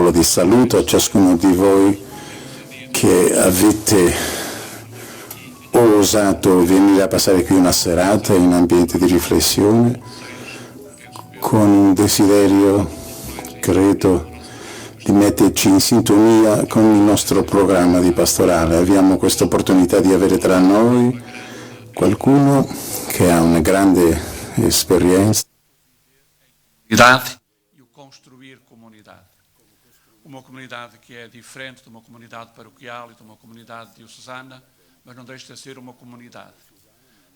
parola di saluto a ciascuno di voi che avete osato venire a passare qui una serata in un ambiente di riflessione con un desiderio, credo, di metterci in sintonia con il nostro programma di pastorale. Abbiamo questa opportunità di avere tra noi qualcuno che ha una grande esperienza. E o construir comunidade. Uma comunidade que é diferente de uma comunidade paroquial e de uma comunidade diocesana, mas não deixa de ser uma comunidade.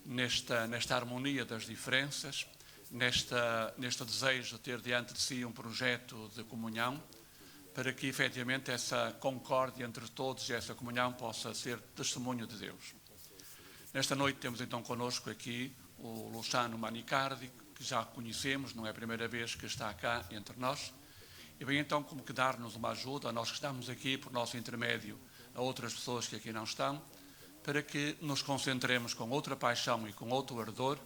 Nesta harmonia das diferenças, neste desejo de ter diante de si um projeto de comunhão, para que efetivamente essa concórdia entre todos e essa comunhão possa ser testemunho de Deus. Nesta noite temos então connosco aqui o Luciano Manicardi, que já conhecemos, não é a primeira vez que está cá entre nós, e vem então como que dar-nos uma ajuda, a nós que estamos aqui por nosso intermédio, a outras pessoas que aqui não estão, para que nos concentremos com outra paixão e com outro ardor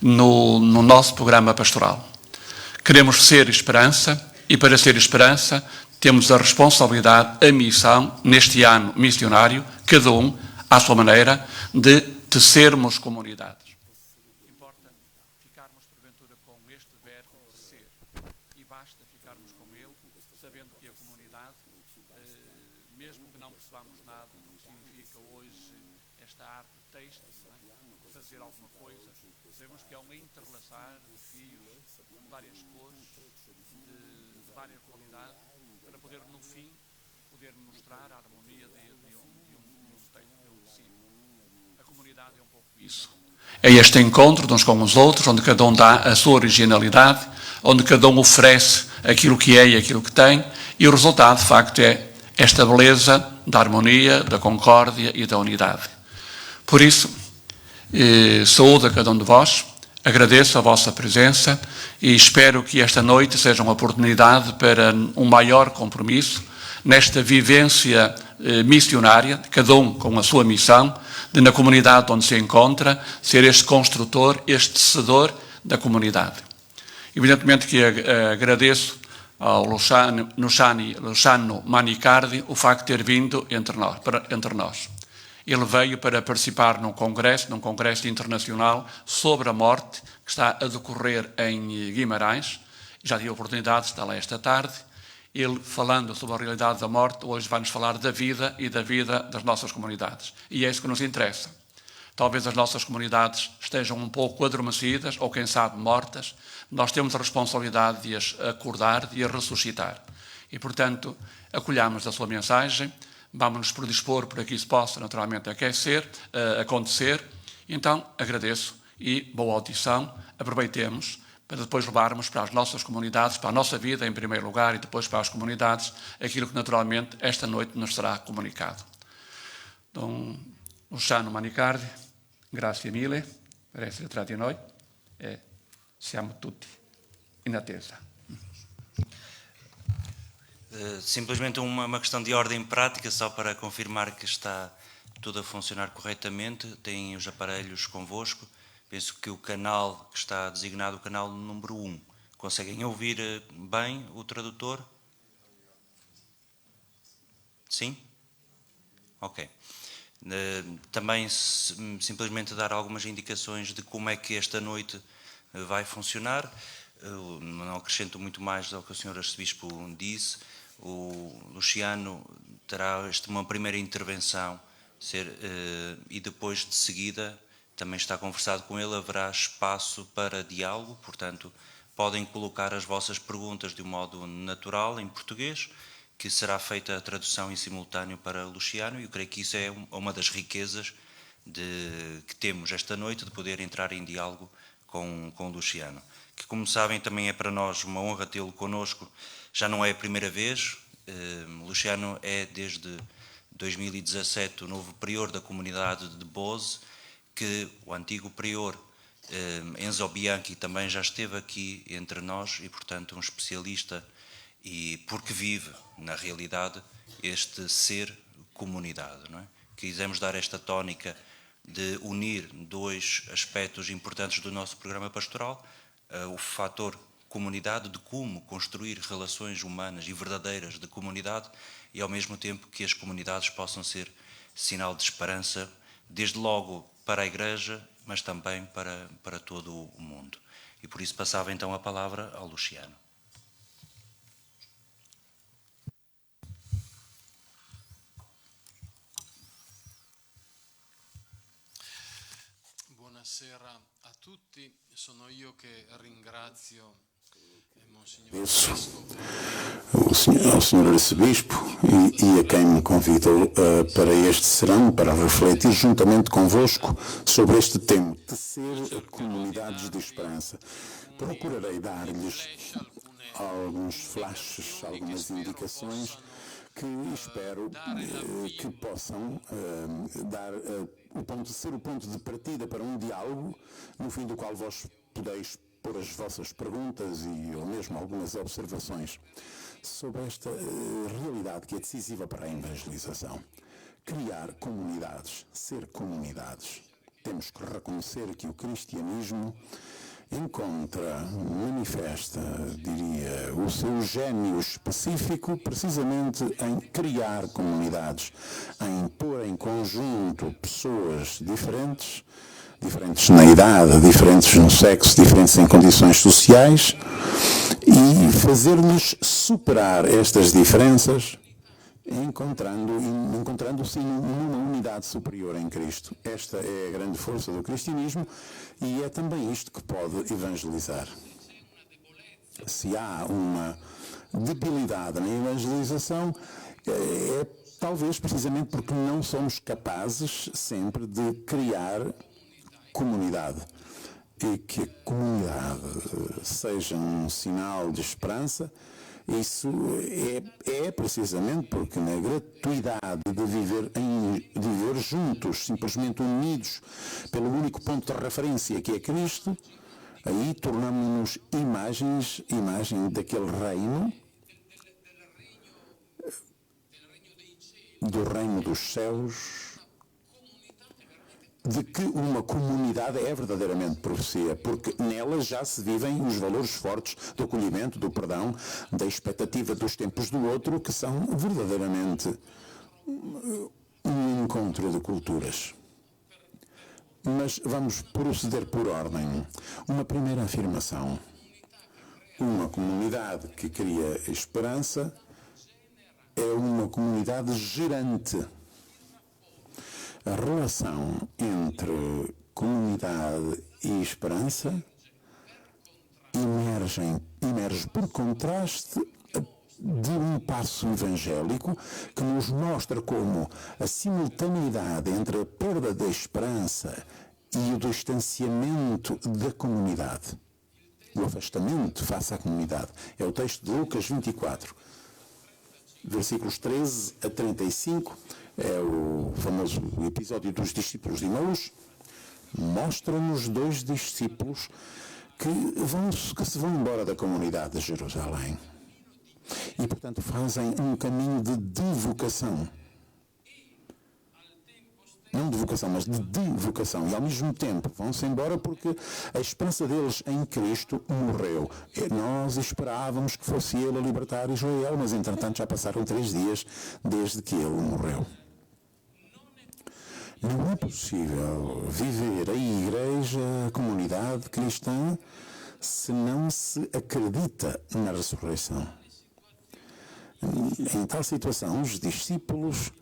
no nosso programa pastoral. Queremos ser esperança, e para ser esperança temos a responsabilidade, a missão, neste ano missionário, cada um, à sua maneira, de tecermos comunidades. Importa ficarmos, porventura, com este verbo de ser. E basta ficarmos com ele, sabendo que a comunidade, mesmo que não percebamos nada do que significa hoje esta arte têxtil, fazer alguma coisa, sabemos que é um entrelaçar de fios de várias cores, de várias qualidades, para poder, no fim, poder mostrar a harmonia de um tecido. A comunidade é um pouco isso. É este encontro de uns com os outros, onde cada um dá a sua originalidade, onde cada um oferece aquilo que é e aquilo que tem, e o resultado, de facto, é esta beleza da harmonia, da concórdia e da unidade. Por isso, saúdo a cada um de vós, agradeço a vossa presença e espero que esta noite seja uma oportunidade para um maior compromisso nesta vivência missionária, cada um com a sua missão, de na comunidade onde se encontra, ser este construtor, este tecedor da comunidade. Evidentemente que agradeço ao Luciano Manicardi o facto de ter vindo entre nós. Ele veio para participar num congresso internacional sobre a morte, que está a decorrer em Guimarães. Já tive a oportunidade de estar lá esta tarde. Ele, falando sobre a realidade da morte, hoje vai-nos falar da vida e da vida das nossas comunidades. E é isso que nos interessa. Talvez as nossas comunidades estejam um pouco adormecidas, ou quem sabe mortas. Nós temos a responsabilidade de as acordar, de as ressuscitar. E, portanto, acolhamos a sua mensagem. Vamos-nos predispor para que isso possa, naturalmente, acontecer. Então, agradeço e boa audição. Aproveitemos para depois levarmos para as nossas comunidades, para a nossa vida, em primeiro lugar, e depois para as comunidades, aquilo que, naturalmente, esta noite nos será comunicado. Don Luciano Manicardi, grazie mille per essere tra di noi e siamo tutti in attesa. Simplesmente uma questão de ordem prática, só para confirmar que está tudo a funcionar corretamente. Têm os aparelhos convosco. Penso que o canal que está designado, o canal número 1, conseguem ouvir bem o tradutor? Sim? Ok. Também simplesmente dar algumas indicações de como é que esta noite vai funcionar. Não acrescento muito mais ao que o Sr. Arcebispo disse. O Luciano terá uma primeira intervenção e depois de seguida, também está conversado com ele, haverá espaço para diálogo, portanto podem colocar as vossas perguntas de um modo natural em português, que será feita a tradução em simultâneo para Luciano, e eu creio que isso é uma das riquezas que temos esta noite, de poder entrar em diálogo com o Luciano, que, como sabem, também é para nós uma honra tê-lo connosco. Já não é a primeira vez. Luciano é, desde 2017, o novo prior da comunidade de Boze, que o antigo prior Enzo Bianchi também já esteve aqui entre nós e, portanto, um especialista, e porque vive, na realidade, este ser comunidade, não é? Quisemos dar esta tónica de unir dois aspectos importantes do nosso programa pastoral, o fator comunidade, de como construir relações humanas e verdadeiras de comunidade e, ao mesmo tempo, que as comunidades possam ser sinal de esperança, desde logo para a Igreja, mas também para todo o mundo. E por isso passava então a palavra ao Luciano. Buonasera a tutti, sono io che ringrazio Isso ao Senhor Arcebispo e a quem me convidou para este serão, para refletir juntamente convosco sobre este tema, tecer comunidades de esperança. Procurarei dar-lhes alguns flashes, algumas indicações que espero que possam ser o ponto de partida para um diálogo, no fim do qual vós podeis pôr as vossas perguntas ou mesmo algumas observações sobre esta realidade que é decisiva para a evangelização. Criar comunidades, ser comunidades. Temos que reconhecer que o cristianismo manifesta, diria, o seu gênio específico precisamente em criar comunidades, em pôr em conjunto pessoas diferentes na idade, diferentes no sexo, diferentes em condições sociais e fazer-lhes superar estas diferenças encontrando-se numa unidade superior em Cristo. Esta é a grande força do cristianismo e é também isto que pode evangelizar. Se há uma debilidade na evangelização, é talvez precisamente porque não somos capazes sempre de criar comunidade. E que a comunidade seja um sinal de esperança. Isso é precisamente porque na gratuidade de viver juntos, simplesmente unidos pelo único ponto de referência que é Cristo, aí tornamos-nos imagem daquele reino, do reino dos céus, de que uma comunidade é verdadeiramente profecia, porque nela já se vivem os valores fortes do acolhimento, do perdão, da expectativa dos tempos do outro, que são verdadeiramente um encontro de culturas. Mas vamos proceder por ordem. Uma primeira afirmação. Uma comunidade que cria esperança é uma comunidade gerante. A relação entre comunidade e esperança emerge por contraste de um passo evangélico que nos mostra como a simultaneidade entre a perda da esperança e o distanciamento da comunidade, o afastamento face à comunidade. É o texto de Lucas 24, versículos 13 a 35, é o famoso episódio dos discípulos de Emaús. Mostra-nos dois discípulos que se vão embora da comunidade de Jerusalém e, portanto, fazem um caminho de devocação. Não de vocação, mas de devocação. E, ao mesmo tempo, vão-se embora porque a esperança deles em Cristo morreu. Nós esperávamos que fosse Ele a libertar Israel, mas, entretanto, já passaram 3 dias desde que Ele morreu. Não é possível viver a igreja, a comunidade cristã, se não se acredita na ressurreição. Em tal situação, os discípulos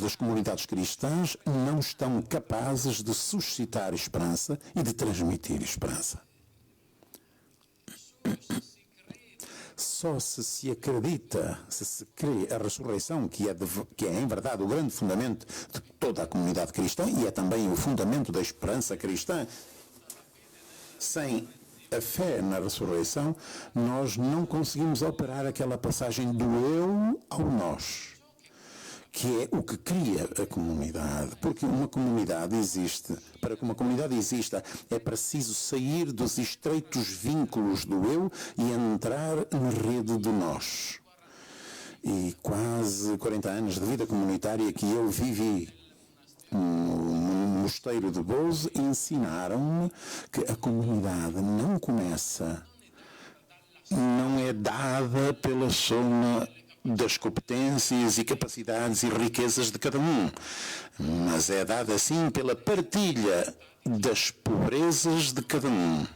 das comunidades cristãs não estão capazes de suscitar esperança e de transmitir esperança. Só se acredita, se crê a ressurreição, que é em verdade o grande fundamento de toda a comunidade cristã e é também o fundamento da esperança cristã. Sem a fé na ressurreição, nós não conseguimos operar aquela passagem do eu ao nós, que é o que cria a comunidade. Porque uma comunidade existe. Para que uma comunidade exista, é preciso sair dos estreitos vínculos do eu e entrar na rede do nós. E quase 40 anos de vida comunitária que eu vivi Mosteiro de Boze ensinaram-me que a comunidade não começa, não é dada pela soma das competências e capacidades e riquezas de cada um, mas é dada sim pela partilha das pobrezas de cada um.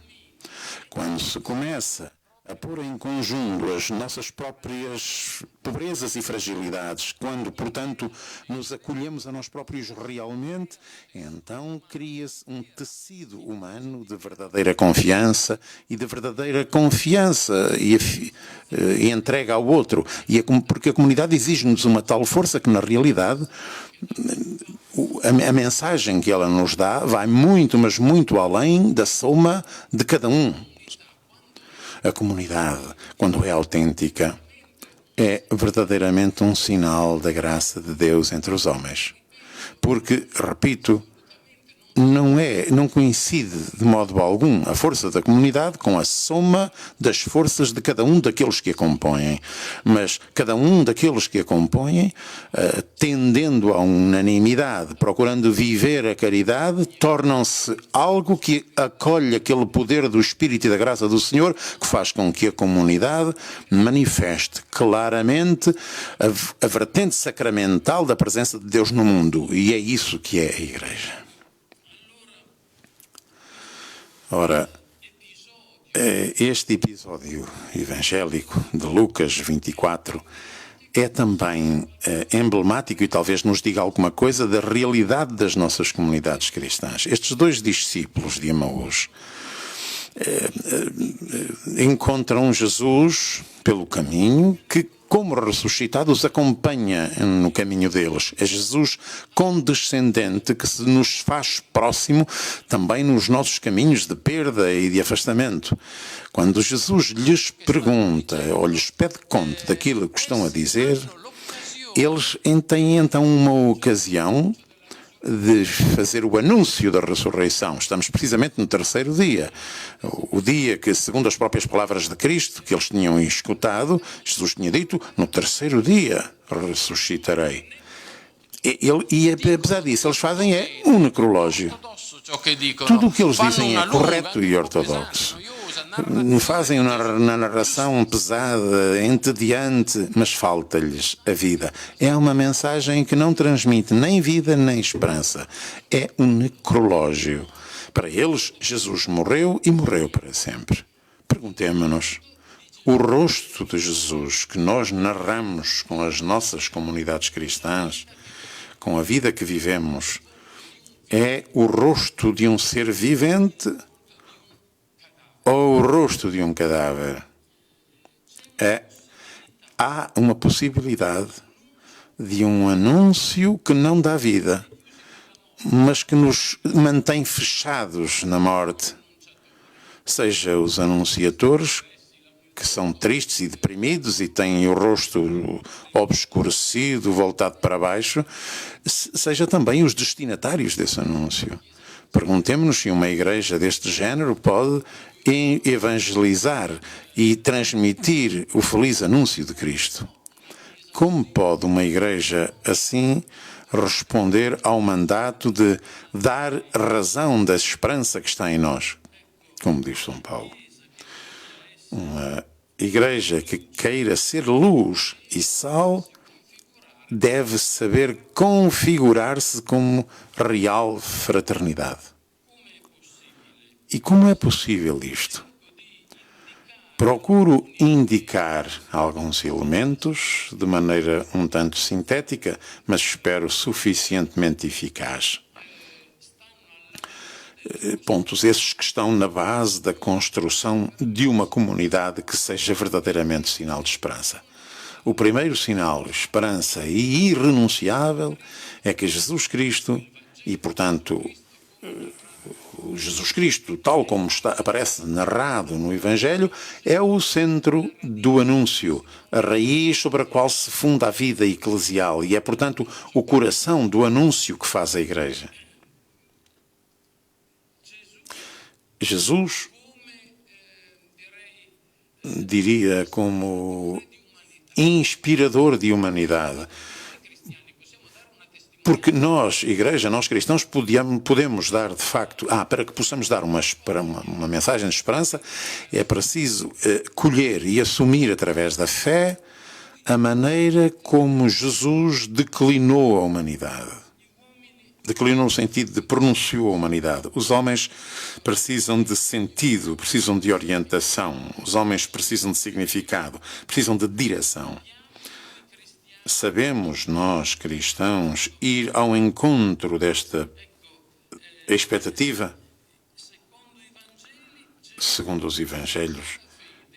Quando se começa a pôr em conjunto as nossas próprias pobrezas e fragilidades, quando, portanto, nos acolhemos a nós próprios realmente, então cria-se um tecido humano de verdadeira confiança e e entrega ao outro. Porque a comunidade exige-nos uma tal força que, na realidade, a mensagem que ela nos dá vai muito, mas muito além da soma de cada um. A comunidade, quando é autêntica, é verdadeiramente um sinal da graça de Deus entre os homens. Porque, repito, não coincide de modo algum a força da comunidade com a soma das forças de cada um daqueles que a compõem. Mas cada um daqueles que a compõem, tendendo à unanimidade, procurando viver a caridade, tornam-se algo que acolhe aquele poder do Espírito e da graça do Senhor, que faz com que a comunidade manifeste claramente a vertente sacramental da presença de Deus no mundo. E é isso que é a Igreja. Ora, este episódio evangélico de Lucas 24 é também emblemático e talvez nos diga alguma coisa da realidade das nossas comunidades cristãs. Estes dois discípulos de Emaús encontram Jesus pelo caminho que, como ressuscitado, os acompanha no caminho deles. É Jesus condescendente que se nos faz próximo também nos nossos caminhos de perda e de afastamento. Quando Jesus lhes pergunta ou lhes pede conta daquilo que estão a dizer, eles têm então uma ocasião de fazer o anúncio da ressurreição. Estamos precisamente no terceiro dia. O dia que, segundo as próprias palavras de Cristo, que eles tinham escutado, Jesus tinha dito, no terceiro dia ressuscitarei. E apesar disso, eles fazem um necrológio. Tudo o que eles dizem é correto e ortodoxo. Fazem uma narração pesada, entediante, mas falta-lhes a vida. É uma mensagem que não transmite nem vida nem esperança. É um necrológio. Para eles, Jesus morreu e morreu para sempre. Perguntemo-nos, o rosto de Jesus que nós narramos com as nossas comunidades cristãs, com a vida que vivemos, é o rosto de um ser vivente ou o rosto de um cadáver? Há uma possibilidade de um anúncio que não dá vida, mas que nos mantém fechados na morte. Seja os anunciadores, que são tristes e deprimidos e têm o rosto obscurecido, voltado para baixo, seja também os destinatários desse anúncio. Perguntemo-nos se uma igreja deste género pode evangelizar e transmitir o feliz anúncio de Cristo. Como pode uma igreja assim responder ao mandato de dar razão da esperança que está em nós? Como diz São Paulo. Uma igreja que queira ser luz e sal deve saber configurar-se como real fraternidade. E como é possível isto? Procuro indicar alguns elementos de maneira um tanto sintética, mas espero suficientemente eficaz. Pontos esses que estão na base da construção de uma comunidade que seja verdadeiramente sinal de esperança. O primeiro sinal, esperança e irrenunciável, é que Jesus Cristo, e portanto Jesus Cristo, tal como aparece narrado no Evangelho, é o centro do anúncio, a raiz sobre a qual se funda a vida eclesial e é, portanto, o coração do anúncio que faz a Igreja. Jesus, diria como inspirador de humanidade, Porque nós, Igreja, nós cristãos, podemos dar, de facto, para que possamos dar uma mensagem de esperança, é preciso colher e assumir através da fé a maneira como Jesus declinou a humanidade. Declinou no sentido de pronunciou a humanidade. Os homens precisam de sentido, precisam de orientação. Os homens precisam de significado, precisam de direção. Sabemos, nós, cristãos, ir ao encontro desta expectativa? Segundo os Evangelhos,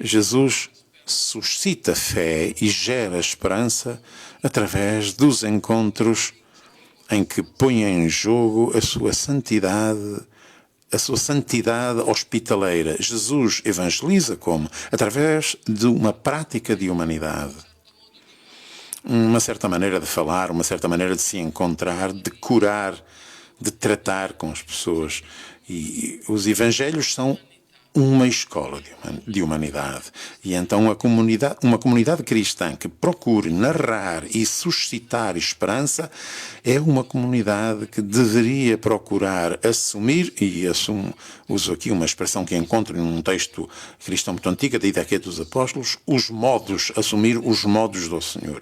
Jesus suscita fé e gera esperança através dos encontros em que põe em jogo a sua santidade hospitaleira. Jesus evangeliza como? Através de uma prática de humanidade. Uma certa maneira de falar, uma certa maneira de se encontrar, de curar, de tratar com as pessoas. E os Evangelhos são uma escola de humanidade. E então uma comunidade cristã que procure narrar e suscitar esperança é uma comunidade que deveria procurar assumir, e uso aqui uma expressão que encontro num texto cristão muito antigo, da Didaquê dos Apóstolos, assumir os modos do Senhor.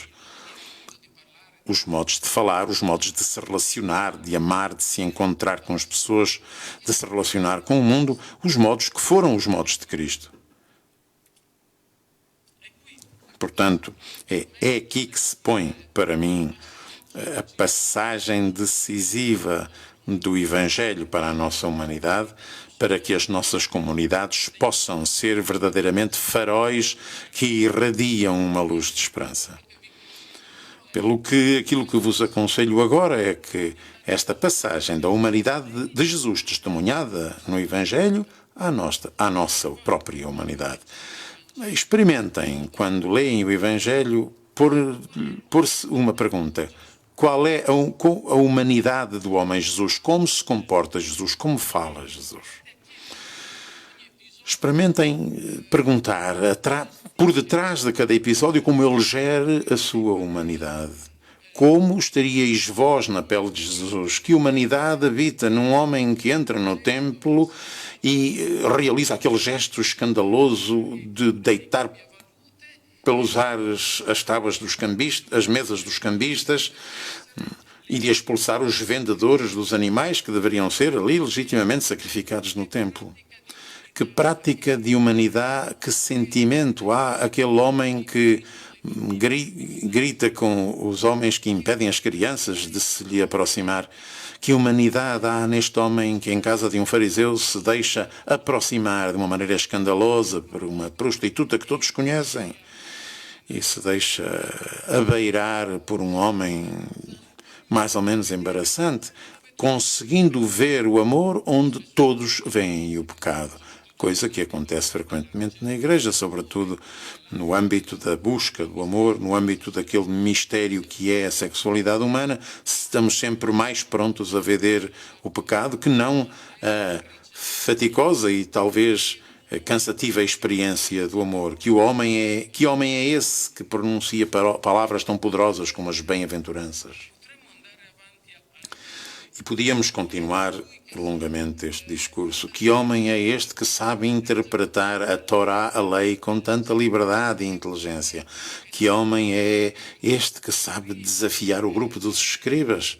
Os modos de falar, os modos de se relacionar, de amar, de se encontrar com as pessoas, de se relacionar com o mundo, os modos que foram os modos de Cristo. Portanto, é aqui que se põe, para mim, a passagem decisiva do Evangelho para a nossa humanidade, para que as nossas comunidades possam ser verdadeiramente faróis que irradiam uma luz de esperança. Pelo que aquilo que vos aconselho agora é que esta passagem da humanidade de Jesus testemunhada no Evangelho à nossa própria humanidade. Experimentem, quando leem o Evangelho, pôr-se uma pergunta. Qual é a humanidade do homem Jesus? Como se comporta Jesus? Como fala Jesus? Experimentem perguntar por detrás de cada episódio como ele gera a sua humanidade. Como estaríeis vós na pele de Jesus? Que humanidade habita num homem que entra no templo e realiza aquele gesto escandaloso de deitar pelos ares as tábuas dos cambistas, as mesas dos cambistas, e de expulsar os vendedores dos animais que deveriam ser ali legitimamente sacrificados no templo? Que prática de humanidade, que sentimento há aquele homem que grita com os homens que impedem as crianças de se lhe aproximar? Que humanidade há neste homem que em casa de um fariseu se deixa aproximar de uma maneira escandalosa por uma prostituta que todos conhecem e se deixa abeirar por um homem mais ou menos embaraçante, conseguindo ver o amor onde todos veem o pecado? Coisa que acontece frequentemente na Igreja, sobretudo no âmbito da busca do amor, no âmbito daquele mistério que é a sexualidade humana. Estamos sempre mais prontos a ver o pecado que não a faticosa e talvez cansativa experiência do amor. Que homem é esse que pronuncia palavras tão poderosas como as bem-aventuranças? E podíamos continuar longamente este discurso. Que homem é este que sabe interpretar a Torá, a lei, com tanta liberdade e inteligência? Que homem é este que sabe desafiar o grupo dos escribas,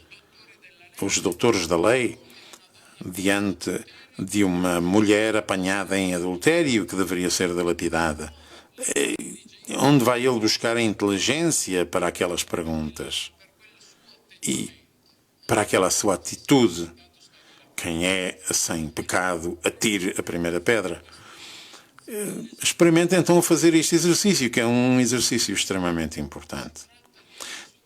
os doutores da lei, diante de uma mulher apanhada em adultério que deveria ser dilapidada? Onde vai ele buscar a inteligência para aquelas perguntas? E para aquela sua atitude? Quem é sem pecado, atire a primeira pedra. Experimente então fazer este exercício, que é um exercício extremamente importante.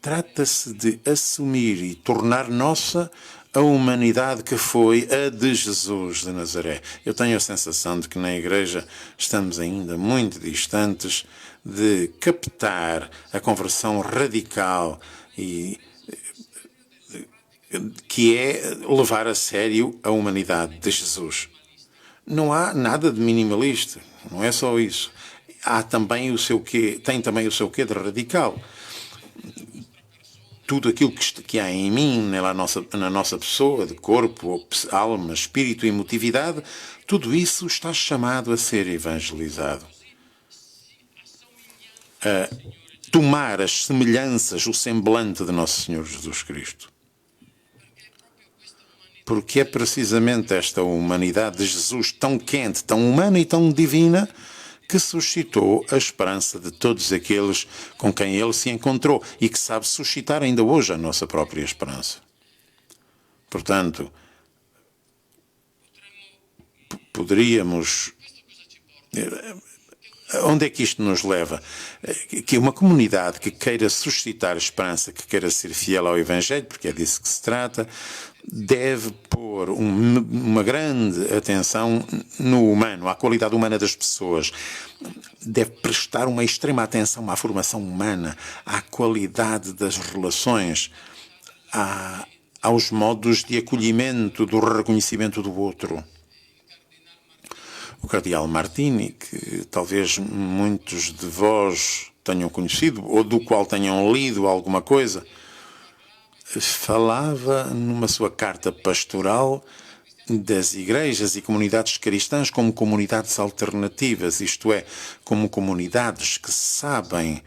Trata-se de assumir e tornar nossa a humanidade que foi a de Jesus de Nazaré. Eu tenho a sensação de que na Igreja estamos ainda muito distantes de captar a conversão radical e que é levar a sério a humanidade de Jesus. Não há nada de minimalista, não é só isso. Há também tem também o seu quê de radical. tudo aquilo que há em mim, na nossa pessoa, de corpo, alma, espírito e emotividade, tudo isso está chamado a ser evangelizado. A tomar as semelhanças, o semblante de Nosso Senhor Jesus Cristo. Porque é precisamente esta humanidade de Jesus tão quente, tão humana e tão divina que suscitou a esperança de todos aqueles com quem ele se encontrou e que sabe suscitar ainda hoje a nossa própria esperança. Portanto, poderíamos... Onde é que isto nos leva? Que uma comunidade que queira suscitar esperança, que queira ser fiel ao Evangelho, porque é disso que se trata, deve pôr uma grande atenção no humano, à qualidade humana das pessoas. Deve prestar uma extrema atenção à formação humana, à qualidade das relações, aos modos de acolhimento, do reconhecimento do outro. O cardeal Martini, que talvez muitos de vós tenham conhecido ou do qual tenham lido alguma coisa, falava numa sua carta pastoral das igrejas e comunidades cristãs como comunidades alternativas, isto é, como comunidades que sabem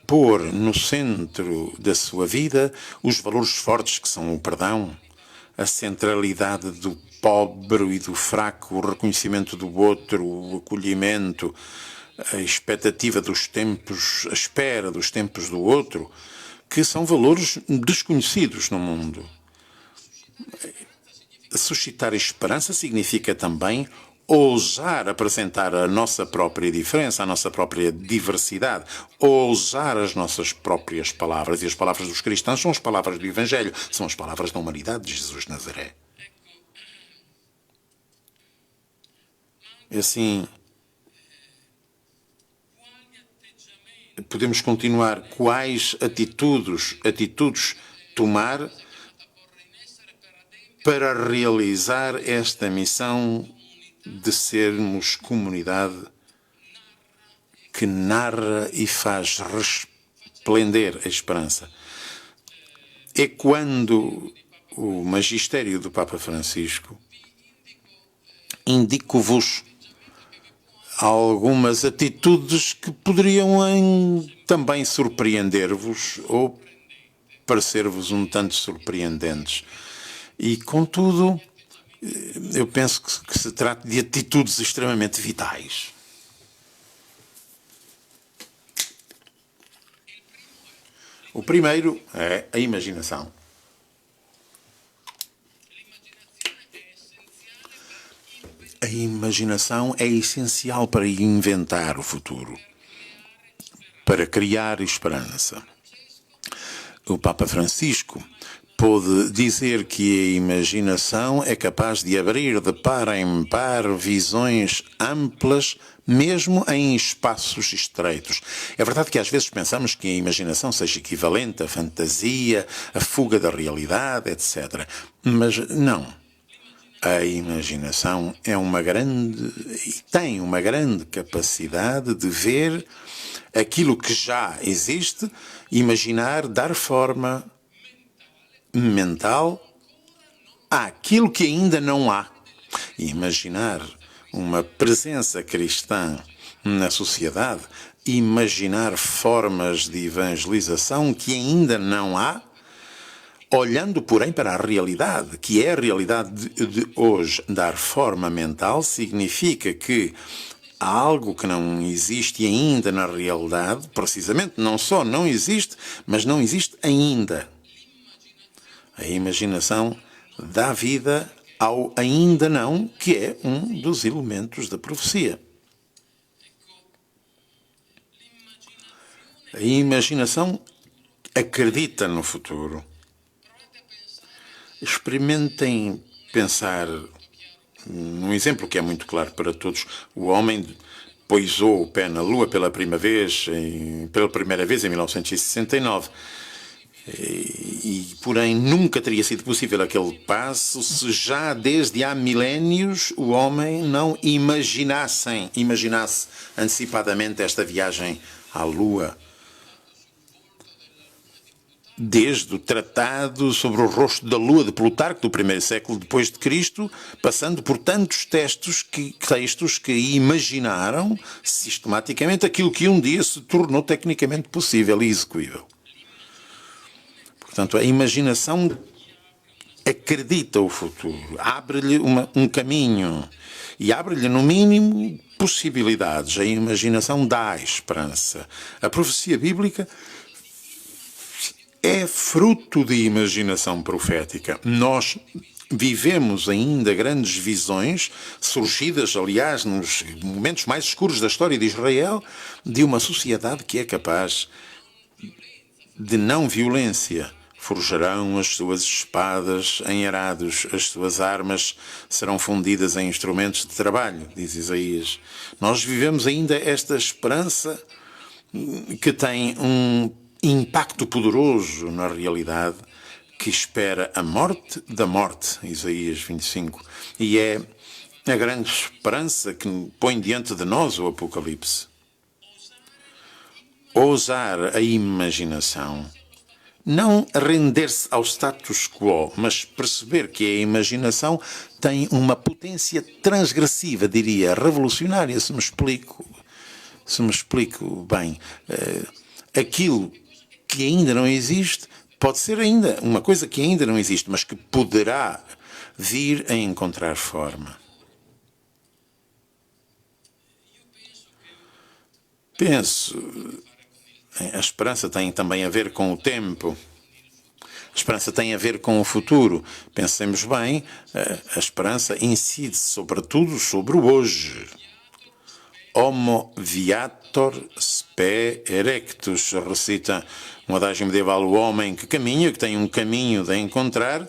pôr no centro da sua vida os valores fortes que são o perdão, a centralidade do pobre e do fraco, o reconhecimento do outro, o acolhimento, a expectativa dos tempos, a espera dos tempos do outro, que são valores desconhecidos no mundo. Suscitar esperança significa também ousar apresentar a nossa própria diferença, a nossa própria diversidade, ousar as nossas próprias palavras. E as palavras dos cristãos são as palavras do Evangelho, são as palavras da humanidade de Jesus de Nazaré. E assim, podemos continuar. Quais atitudes tomar para realizar esta missão de sermos comunidade que narra e faz resplender a esperança? É quando o magistério do Papa Francisco indico-vos algumas atitudes que poderiam também surpreender-vos ou parecer-vos um tanto surpreendentes. E, contudo, eu penso que se trata de atitudes extremamente vitais. O primeiro é a imaginação. A imaginação é essencial para inventar o futuro, para criar esperança. O Papa Francisco pôde dizer que a imaginação é capaz de abrir de par em par visões amplas, mesmo em espaços estreitos. É verdade que às vezes pensamos que a imaginação seja equivalente à fantasia, à fuga da realidade, etc. Mas não. A imaginação tem uma grande capacidade de ver aquilo que já existe, imaginar, dar forma mental àquilo que ainda não há. Imaginar uma presença cristã na sociedade, imaginar formas de evangelização que ainda não há, olhando, porém, para a realidade, que é a realidade de hoje. Dar forma mental significa que há algo que não existe ainda na realidade, precisamente, não só não existe, mas não existe ainda. A imaginação dá vida ao ainda não, que é um dos elementos da profecia. A imaginação acredita no futuro. Experimentem pensar num exemplo que é muito claro para todos. O homem poisou o pé na Lua pela primeira vez em 1969. Porém, nunca teria sido possível aquele passo se já desde há milénios o homem não imaginasse antecipadamente esta viagem à Lua. desde o Tratado sobre o Rosto da Lua de Plutarco, do primeiro século depois de Cristo, passando por tantos textos que imaginaram sistematicamente aquilo que um dia se tornou tecnicamente possível e execuível. Portanto, a imaginação acredita o futuro, abre-lhe um caminho e abre-lhe, no mínimo, possibilidades. A imaginação dá esperança. A profecia bíblica é fruto de imaginação profética. Nós vivemos ainda grandes visões, surgidas, aliás, nos momentos mais escuros da história de Israel, de uma sociedade que é capaz de não violência. Forjarão as suas espadas em arados, as suas armas serão fundidas em instrumentos de trabalho, diz Isaías. Nós vivemos ainda esta esperança que tem um impacto poderoso na realidade, que espera a morte da morte, Isaías 25. E é a grande esperança que põe diante de nós o Apocalipse. Ousar a imaginação. Não render-se ao status quo, mas perceber que a imaginação tem uma potência transgressiva, diria, revolucionária, se me explico bem. Aquilo que ainda não existe pode ser ainda uma coisa que ainda não existe, mas que poderá vir a encontrar forma. Penso, a esperança tem também a ver com o tempo. A esperança tem a ver com o futuro. Pensemos bem, a esperança incide sobretudo sobre o hoje. Homo viator spe erectus, recita um adágio medieval. O homem que caminha, que tem um caminho de encontrar,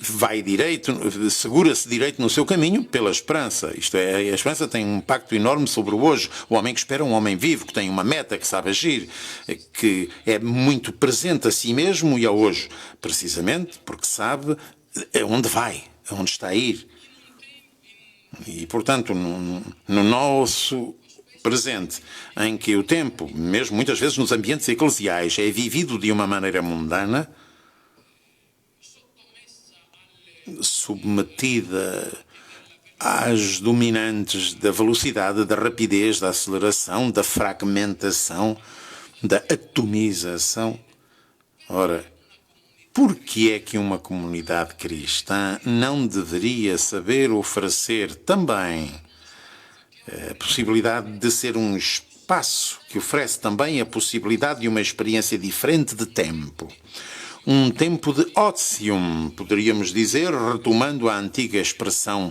vai direito, segura-se direito no seu caminho pela esperança. Isto é, a esperança tem um impacto enorme sobre o hoje. O homem que espera, um homem vivo, que tem uma meta, que sabe agir, que é muito presente a si mesmo e ao hoje, precisamente porque sabe aonde vai, aonde está a ir. E, portanto, no nosso presente, em que o tempo, mesmo muitas vezes nos ambientes eclesiais, é vivido de uma maneira mundana, submetida às dominantes da velocidade, da rapidez, da aceleração, da fragmentação, da atomização. Ora, por que é que uma comunidade cristã não deveria saber oferecer também a possibilidade de ser um espaço que oferece também a possibilidade de uma experiência diferente de tempo? Um tempo de otium, poderíamos dizer, retomando a antiga expressão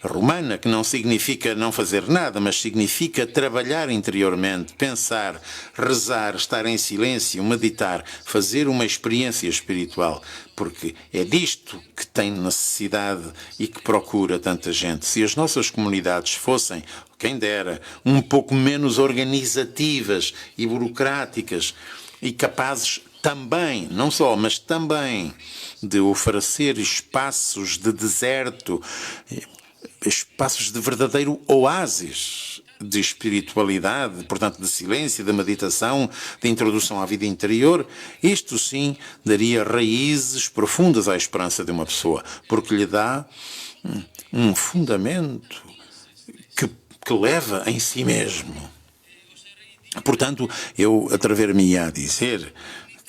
romana, que não significa não fazer nada, mas significa trabalhar interiormente, pensar, rezar, estar em silêncio, meditar, fazer uma experiência espiritual, porque é disto que tem necessidade e que procura tanta gente. Se as nossas comunidades fossem, quem dera, um pouco menos organizativas e burocráticas e capazes também, não só, mas também de oferecer espaços de deserto, espaços de verdadeiro oásis de espiritualidade, portanto de silêncio, de meditação, de introdução à vida interior, isto sim daria raízes profundas à esperança de uma pessoa, porque lhe dá um fundamento que leva em si mesmo. Portanto, eu atrever-me a dizer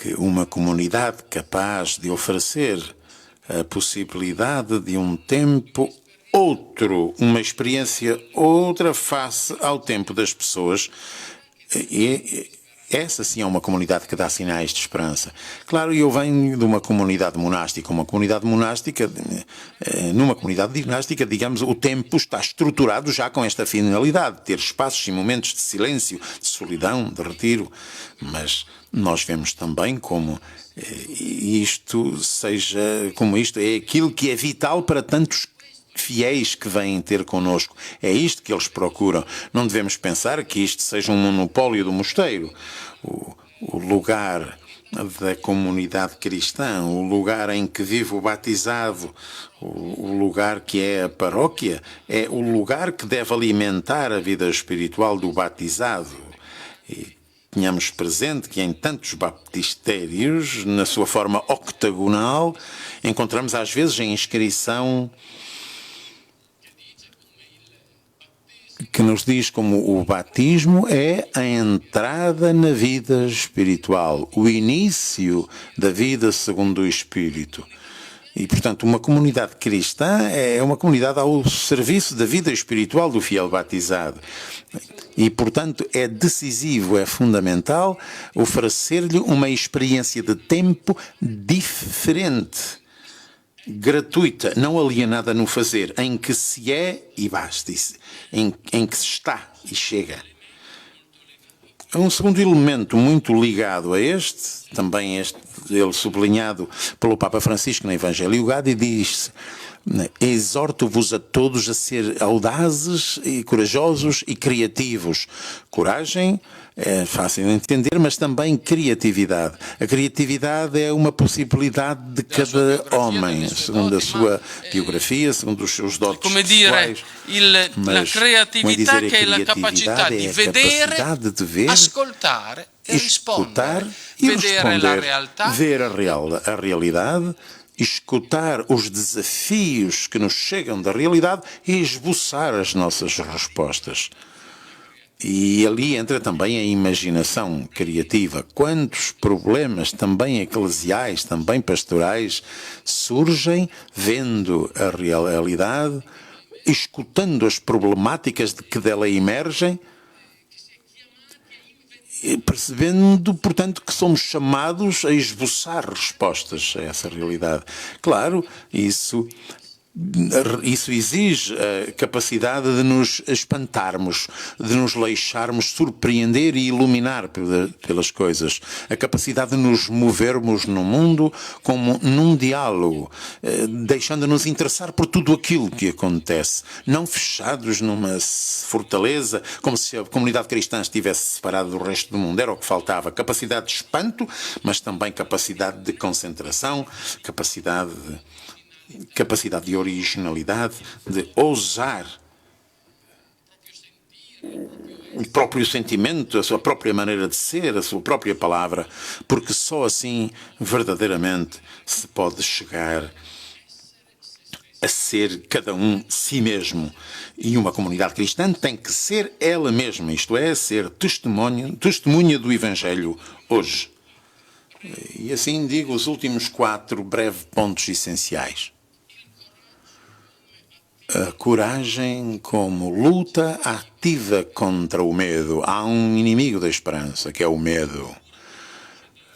que uma comunidade capaz de oferecer a possibilidade de um tempo outro, uma experiência outra face ao tempo das pessoas, essa sim é uma comunidade que dá sinais de esperança. Claro, eu venho de uma comunidade monástica. Numa comunidade dinástica, digamos, o tempo está estruturado já com esta finalidade, ter espaços e momentos de silêncio, de solidão, de retiro. Mas nós vemos também como isto é aquilo que é vital para tantos fiéis que vêm ter connosco. É isto que eles procuram. Não devemos pensar que isto seja um monopólio do mosteiro. O lugar da comunidade cristã, o lugar em que vive o batizado, o lugar que é a paróquia, é o lugar que deve alimentar a vida espiritual do batizado. tenhamos presente que em tantos baptistérios, na sua forma octagonal, encontramos às vezes a inscrição que nos diz como o batismo é a entrada na vida espiritual, o início da vida segundo o Espírito. E, portanto, uma comunidade cristã é uma comunidade ao serviço da vida espiritual do fiel batizado. E, portanto, é decisivo, é fundamental oferecer-lhe uma experiência de tempo diferente, gratuita, não alienada no fazer, em que se é e basta, em que se está e chega. Um segundo elemento muito ligado a este, também ele sublinhado pelo Papa Francisco no Evangelho Gaudium, diz: exorto-vos a todos a ser audazes e corajosos e criativos. Coragem é fácil de entender, mas também criatividade. A criatividade é uma possibilidade de cada homem, segundo a sua biografia, segundo os seus dotes pessoais. La creatività che è la capacità di vedere, ver, ascoltare e escutar rispondere. e Vedere la responder, realtà, ver a realidade, escutar os desafios que nos chegam da realidade e esboçar as nossas respostas. E ali entra também a imaginação criativa. Quantos problemas, também eclesiais, também pastorais, surgem vendo a realidade, escutando as problemáticas que dela emergem, percebendo, portanto, que somos chamados a esboçar respostas a essa realidade. Claro, isso exige a capacidade de nos espantarmos, de nos deixarmos surpreender e iluminar pelas coisas. A capacidade de nos movermos no mundo como num diálogo, deixando-nos interessar por tudo aquilo que acontece. Não fechados numa fortaleza, como se a comunidade cristã estivesse separada do resto do mundo. Era o que faltava. Capacidade de espanto, mas também capacidade de concentração, capacidade de originalidade, de ousar o próprio sentimento, a sua própria maneira de ser, a sua própria palavra, porque só assim verdadeiramente se pode chegar a ser cada um si mesmo. E uma comunidade cristã tem que ser ela mesma, isto é, ser testemunha do Evangelho hoje. E assim digo os últimos 4 breves pontos essenciais. A coragem como luta ativa contra o medo. Há um inimigo da esperança, que é o medo.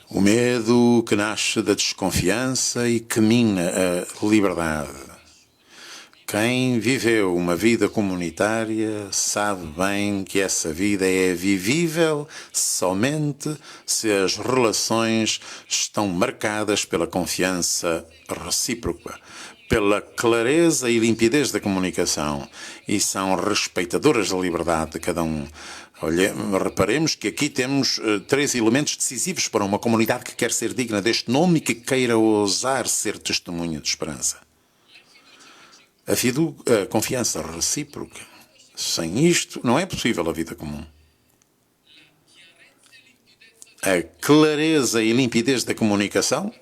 O medo que nasce da desconfiança e que mina a liberdade. Quem viveu uma vida comunitária sabe bem que essa vida é vivível somente se as relações estão marcadas pela confiança recíproca, pela clareza e limpidez da comunicação e são respeitadoras da liberdade de cada um. Reparemos que aqui temos 3 elementos decisivos para uma comunidade que quer ser digna deste nome e que queira ousar ser testemunha de esperança. A confiança recíproca. Sem isto, não é possível a vida comum. A clareza e limpidez da comunicação,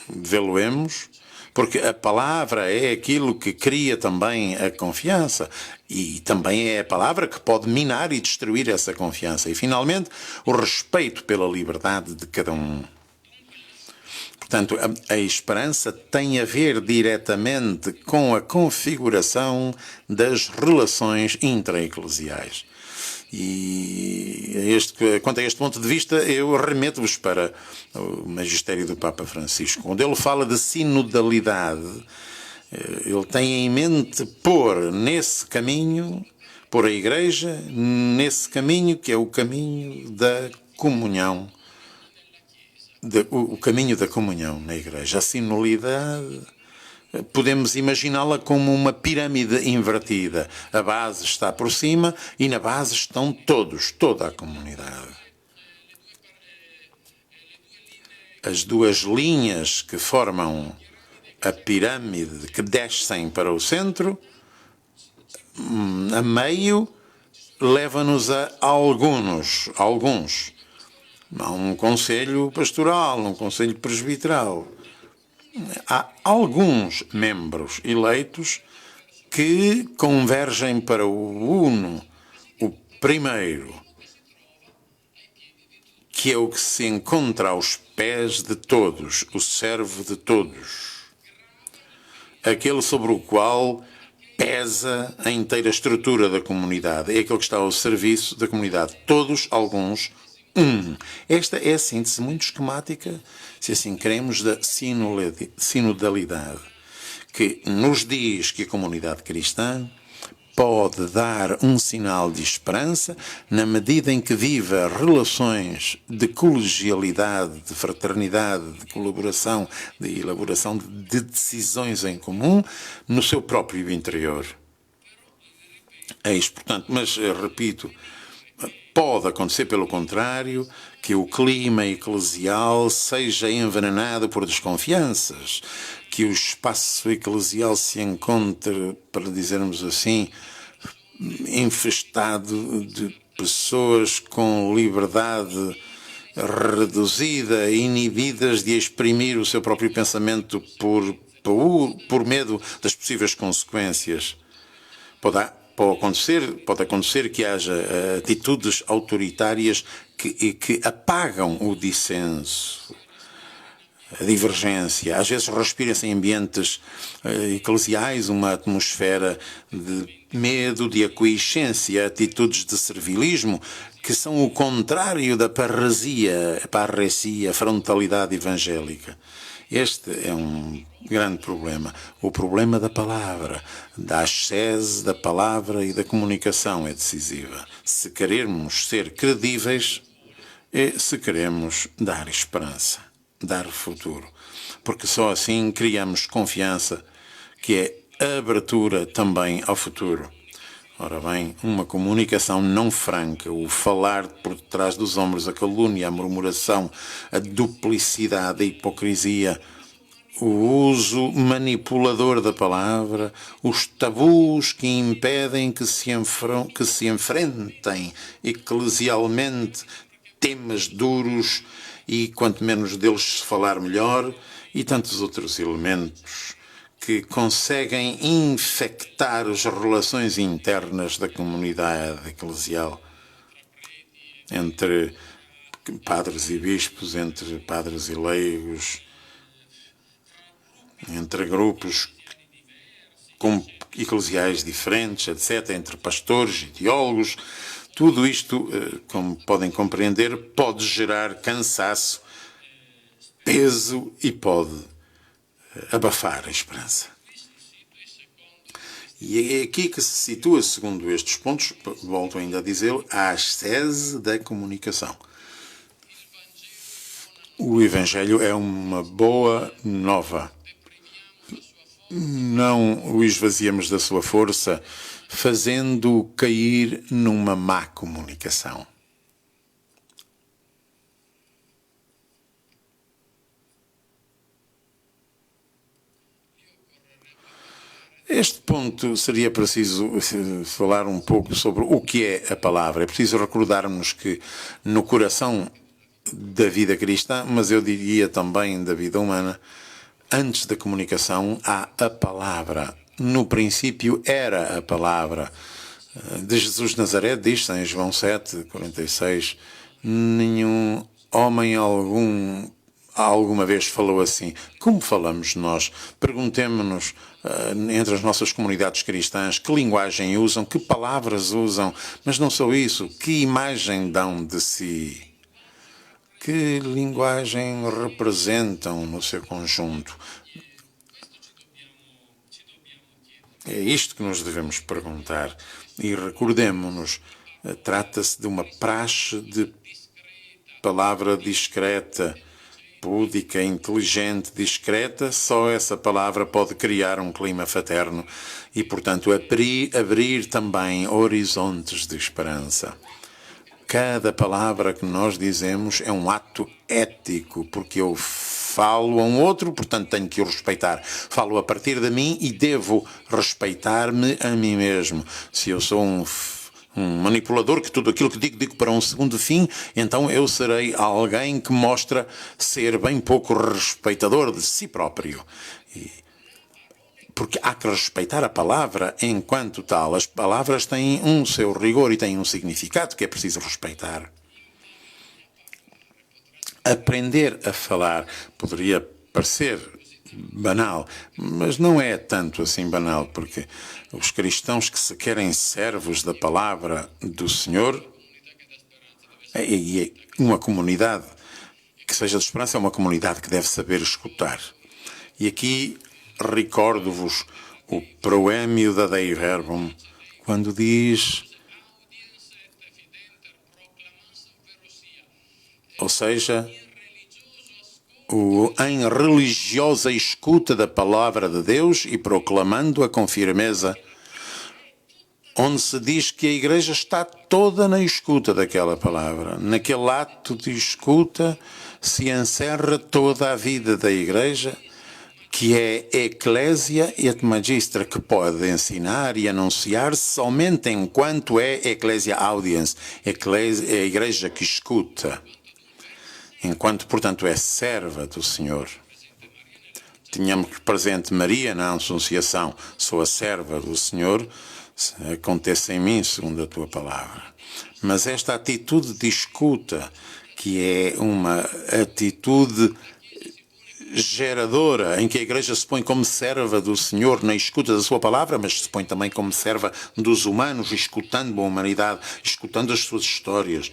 vê-lo-emos, porque a palavra é aquilo que cria também a confiança e também é a palavra que pode minar e destruir essa confiança. E, finalmente, o respeito pela liberdade de cada um. Portanto, a esperança tem a ver diretamente com a configuração das relações intra-eclesiais. E quanto a este ponto de vista, eu remeto-vos para o magistério do Papa Francisco, onde ele fala de sinodalidade. Ele tem em mente pôr nesse caminho, pôr a Igreja nesse caminho que é o caminho da comunhão. O caminho da comunhão na Igreja. A sinodalidade, podemos imaginá-la como uma pirâmide invertida. A base está por cima e na base estão toda a comunidade. As 2 linhas que formam a pirâmide que descem para o centro, a meio, leva-nos a alguns. há um conselho pastoral, um conselho presbiteral. Há alguns membros eleitos que convergem para o uno, o primeiro, que é o que se encontra aos pés de todos, o servo de todos, aquele sobre o qual pesa a inteira estrutura da comunidade, é aquele que está ao serviço da comunidade. Todos, alguns, um. Esta é a síntese muito esquemática, se assim queremos, da sinodalidade, que nos diz que a comunidade cristã pode dar um sinal de esperança na medida em que viva relações de colegialidade, de fraternidade, de colaboração, de elaboração de decisões em comum no seu próprio interior. É isto, portanto, mas, repito, pode acontecer, pelo contrário, que o clima eclesial seja envenenado por desconfianças, que o espaço eclesial se encontre, para dizermos assim, infestado de pessoas com liberdade reduzida, inibidas de exprimir o seu próprio pensamento por medo das possíveis consequências. Pode acontecer que haja atitudes autoritárias que apagam o dissenso, a divergência. Às vezes respira-se em ambientes eclesiais uma atmosfera de medo, de aquiescência, atitudes de servilismo que são o contrário da parresia, a frontalidade evangélica. Este é um grande problema. O problema da palavra, da ascese da palavra e da comunicação é decisiva. Se queremos ser credíveis e se queremos dar esperança, dar futuro. Porque só assim criamos confiança, que é abertura também ao futuro. Ora bem, uma comunicação não franca, o falar por detrás dos ombros, a calúnia, a murmuração, a duplicidade, a hipocrisia, o uso manipulador da palavra, os tabus que impedem que se enfrentem eclesialmente temas duros e, quanto menos deles se falar melhor, e tantos outros elementos que conseguem infectar as relações internas da comunidade eclesial, entre padres e bispos, entre padres e leigos, entre grupos eclesiais diferentes, etc., entre pastores e teólogos. Tudo isto, como podem compreender, pode gerar cansaço, peso e pode abafar a esperança. E é aqui que se situa, segundo estes pontos, volto ainda a dizê-lo, a ascese da comunicação. O Evangelho é uma boa nova. Não o esvaziamos da sua força, fazendo-o cair numa má comunicação. Este ponto seria preciso falar um pouco sobre o que é a palavra. É preciso recordarmos que no coração da vida cristã, mas eu diria também da vida humana, antes da comunicação há a palavra. No princípio era a palavra. De Jesus de Nazaré diz em João 7:46, nenhum homem alguma vez falou assim. Como falamos nós? Perguntemo-nos entre as nossas comunidades cristãs que linguagem usam, que palavras usam, mas não só isso, que imagem dão de si, que linguagem representam no seu conjunto. É isto que nos devemos perguntar e recordemo-nos, trata-se de uma praxe de palavra discreta, púdica, inteligente, discreta. Só essa palavra pode criar um clima fraterno e, portanto, abrir também horizontes de esperança. Cada palavra que nós dizemos é um ato ético, porque eu falo a um outro, portanto tenho que o respeitar. Falo a partir de mim e devo respeitar-me a mim mesmo. Se eu sou um manipulador, que tudo aquilo que digo para um segundo fim, então eu serei alguém que mostra ser bem pouco respeitador de si próprio. Porque há que respeitar a palavra enquanto tal. As palavras têm um seu rigor e têm um significado que é preciso respeitar. Aprender a falar poderia parecer banal, mas não é tanto assim banal, porque os cristãos que se querem servos da palavra do Senhor, e uma comunidade que seja de esperança é uma comunidade que deve saber escutar. E aqui recordo-vos o proémio da Dei Verbum, quando diz, ou seja, em religiosa escuta da palavra de Deus e proclamando-a com firmeza, onde se diz que a Igreja está toda na escuta daquela palavra. Naquele ato de escuta se encerra toda a vida da Igreja, que é Ecclesia et Magistra, que pode ensinar e anunciar somente enquanto é Ecclesia Audiens, é a Igreja que escuta. Enquanto, portanto, é serva do Senhor. Tínhamos presente Maria na Anunciação. Sou a serva do Senhor, aconteça em mim segundo a tua palavra. Mas esta atitude de escuta, que é uma atitude geradora, em que a Igreja se põe como serva do Senhor na escuta da sua palavra, mas se põe também como serva dos humanos, escutando a humanidade, escutando as suas histórias,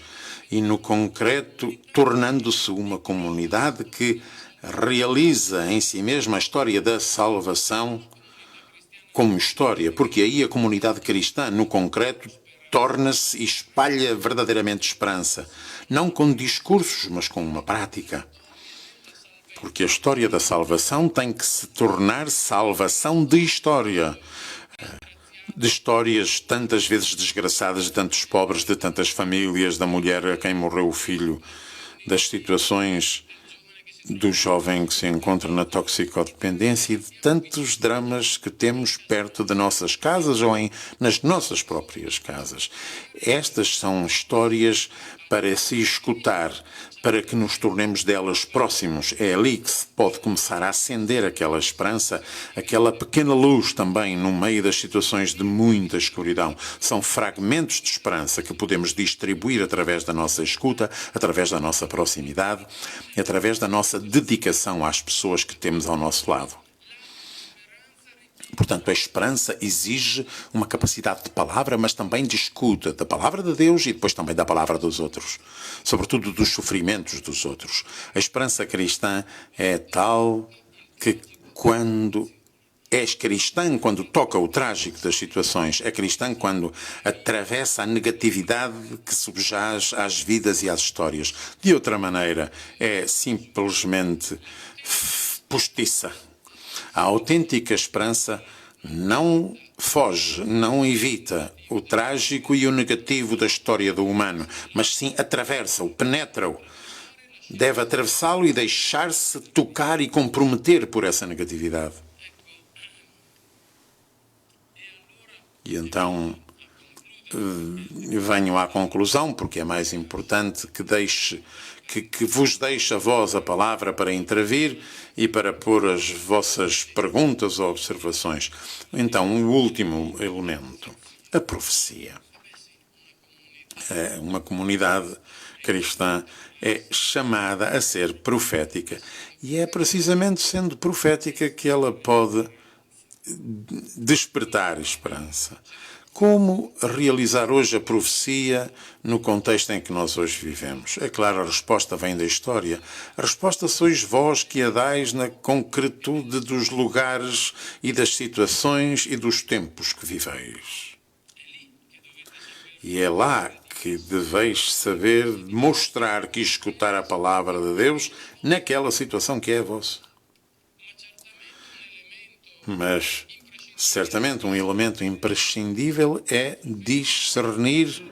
e no concreto tornando-se uma comunidade que realiza em si mesma a história da salvação como história, porque aí a comunidade cristã, no concreto, torna-se e espalha verdadeiramente esperança, não com discursos, mas com uma prática. Porque a história da salvação tem que se tornar salvação de história. De histórias tantas vezes desgraçadas, de tantos pobres, de tantas famílias, da mulher a quem morreu o filho, das situações do jovem que se encontra na toxicodependência e de tantos dramas que temos perto de nossas casas ou nas nossas próprias casas. Estas são histórias para se escutar, para que nos tornemos delas próximos. É ali que se pode começar a acender aquela esperança, aquela pequena luz também no meio das situações de muita escuridão. São fragmentos de esperança que podemos distribuir através da nossa escuta, através da nossa proximidade, através da nossa dedicação às pessoas que temos ao nosso lado. Portanto, a esperança exige uma capacidade de palavra, mas também de escuta da palavra de Deus e depois também da palavra dos outros, sobretudo dos sofrimentos dos outros. A esperança cristã é tal que quando és cristã, quando toca o trágico das situações, é cristã quando atravessa a negatividade que subjaz às vidas e às histórias. De outra maneira, é simplesmente postiça. A autêntica esperança não foge, não evita o trágico e o negativo da história do humano, mas sim atravessa-o, penetra-o. Deve atravessá-lo e deixar-se tocar e comprometer por essa negatividade. E então venho à conclusão, porque é mais importante que vos deixe a vós a palavra para intervir e para pôr as vossas perguntas ou observações. Então, o último elemento, a profecia. Uma comunidade cristã é chamada a ser profética e é precisamente sendo profética que ela pode despertar esperança. Como realizar hoje a profecia no contexto em que nós hoje vivemos? É claro, a resposta vem da história. A resposta sois vós que a dais na concretude dos lugares e das situações e dos tempos que viveis. E é lá que deveis saber mostrar que escutar a palavra de Deus naquela situação que é a vossa. Mas certamente um elemento imprescindível é discernir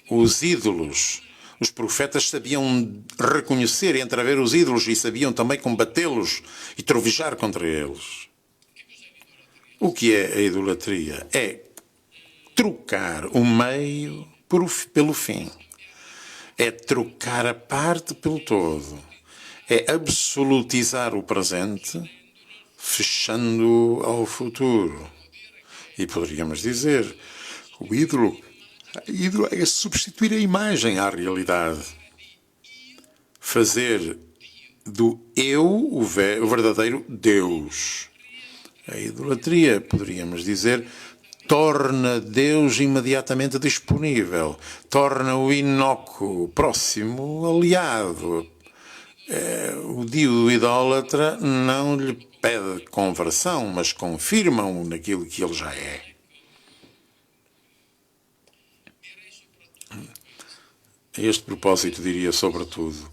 os ídolos. Os profetas sabiam reconhecer e entrever os ídolos e sabiam também combatê-los e trovejar contra eles. O que é a idolatria? É trocar o meio pelo fim. É trocar a parte pelo todo. É absolutizar o presente, fechando ao futuro. E poderíamos dizer, o ídolo é substituir a imagem à realidade. Fazer do eu o verdadeiro Deus. A idolatria, poderíamos dizer, torna Deus imediatamente disponível, torna o inócuo próximo aliado. O Dio idólatra não lhe pede conversão, mas confirma-o naquilo que ele já é. A este propósito, diria sobretudo,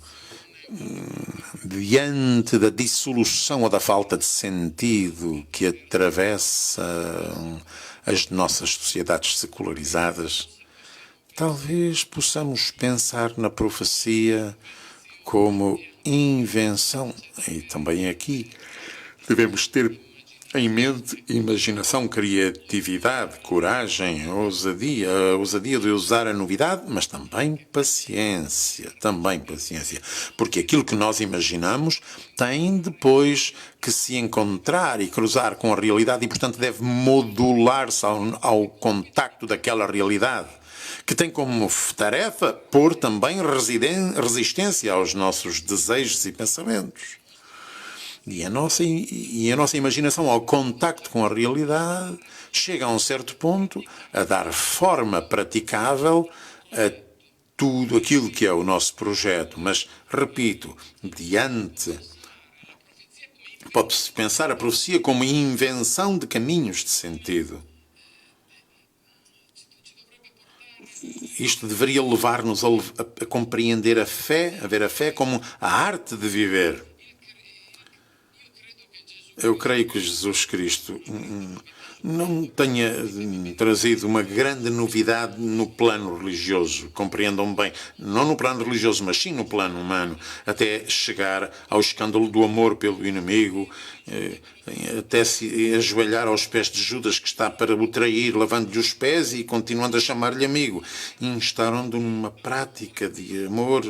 diante da dissolução ou da falta de sentido que atravessa as nossas sociedades secularizadas, talvez possamos pensar na profecia como invenção. E também aqui devemos ter em mente imaginação, criatividade, coragem, ousadia, a ousadia de usar a novidade, mas também paciência, porque aquilo que nós imaginamos tem depois que se encontrar e cruzar com a realidade e, portanto, deve modular-se ao contacto daquela realidade, que tem como tarefa pôr também resistência aos nossos desejos e pensamentos. E a nossa imaginação, ao contacto com a realidade, chega a um certo ponto a dar forma praticável a tudo aquilo que é o nosso projeto. Mas, repito, pode-se pensar a profecia como invenção de caminhos de sentido. Isto deveria levar-nos a compreender a fé, a ver a fé como a arte de viver. Eu creio que Jesus Cristo não tenha trazido uma grande novidade no plano religioso, compreendam bem, não no plano religioso, mas sim no plano humano, até chegar ao escândalo do amor pelo inimigo, até se ajoelhar aos pés de Judas, que está para o trair, lavando-lhe os pés e continuando a chamar-lhe amigo, instaurando numa prática de amor,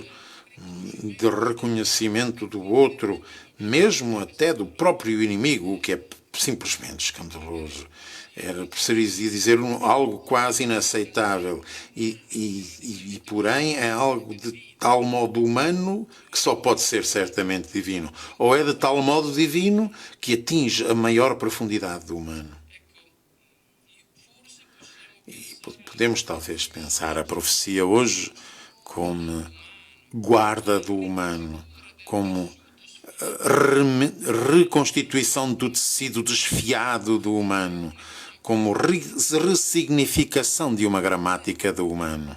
de reconhecimento do outro, mesmo até do próprio inimigo, o que é simplesmente escandaloso. Precisaria dizer algo quase inaceitável e porém é algo de tal modo humano que só pode ser certamente divino. Ou é de tal modo divino que atinge a maior profundidade do humano. E podemos talvez pensar a profecia hoje como guarda do humano, como reconstituição do tecido desfiado do humano, como ressignificação de uma gramática do humano.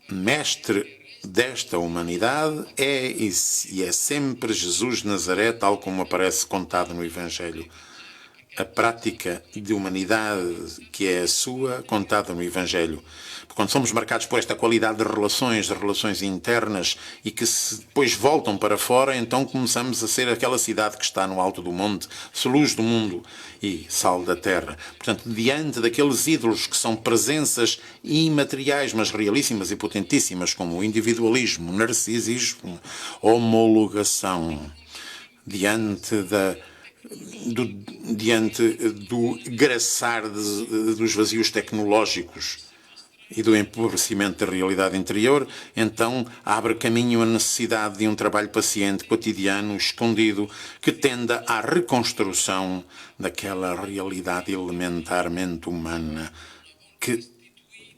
Mestre desta humanidade e é sempre Jesus de Nazaré, tal como aparece contado no Evangelho. A prática de humanidade que é a sua, contada no Evangelho. Quando somos marcados por esta qualidade de relações internas e que depois voltam para fora, então começamos a ser aquela cidade que está no alto do monte, luz do mundo e sal da terra. Portanto, diante daqueles ídolos que são presenças imateriais, mas realíssimas e potentíssimas, como o individualismo, o narcisismo, a homologação, diante do graçar dos vazios tecnológicos e do empobrecimento da realidade interior, então abre caminho a necessidade de um trabalho paciente, cotidiano, escondido, que tenda à reconstrução daquela realidade elementarmente humana que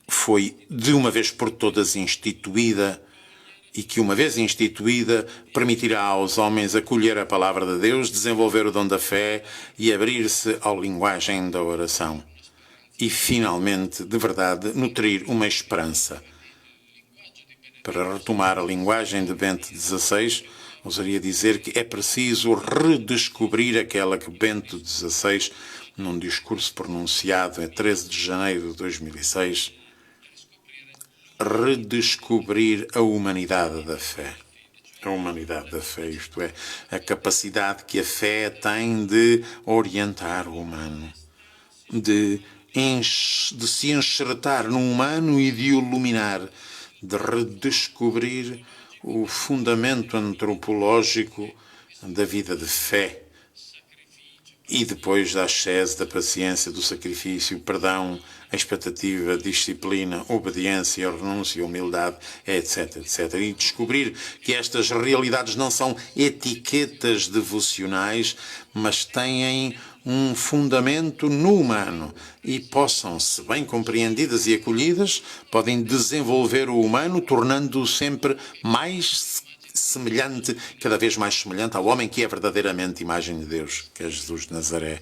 foi de uma vez por todas instituída e que, uma vez instituída, permitirá aos homens acolher a palavra de Deus, desenvolver o dom da fé e abrir-se à linguagem da oração. E, finalmente, de verdade, nutrir uma esperança. Para retomar a linguagem de Bento XVI, ousaria dizer que é preciso redescobrir aquela que Bento XVI, num discurso pronunciado em 13 de janeiro de 2006, redescobrir a humanidade da fé. A humanidade da fé, isto é, a capacidade que a fé tem de orientar o humano, de de se enxertar no humano e de o iluminar, de redescobrir o fundamento antropológico da vida de fé e depois da ascese, da paciência, do sacrifício, perdão, a expectativa, a disciplina, a obediência, a renúncia, a humildade, etc, etc. E descobrir que estas realidades não são etiquetas devocionais, mas têm um fundamento no humano e possam, se bem compreendidas e acolhidas, podem desenvolver o humano, tornando-o sempre mais semelhante, cada vez mais semelhante ao homem que é verdadeiramente imagem de Deus, que é Jesus de Nazaré.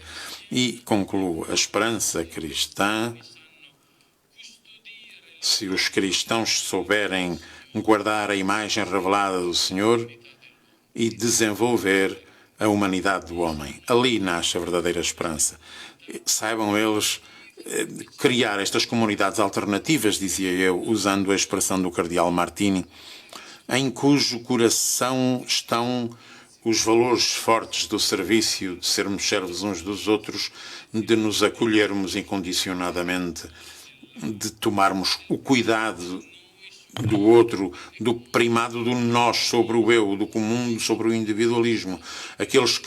E concluo, a esperança cristã, se os cristãos souberem guardar a imagem revelada do Senhor e desenvolver a humanidade do homem. Ali nasce a verdadeira esperança. Saibam eles criar estas comunidades alternativas, dizia eu, usando a expressão do cardeal Martini, em cujo coração estão os valores fortes do serviço, de sermos servos uns dos outros, de nos acolhermos incondicionadamente, de tomarmos o cuidado do outro, do primado do nós sobre o eu, do comum sobre o individualismo. Aqueles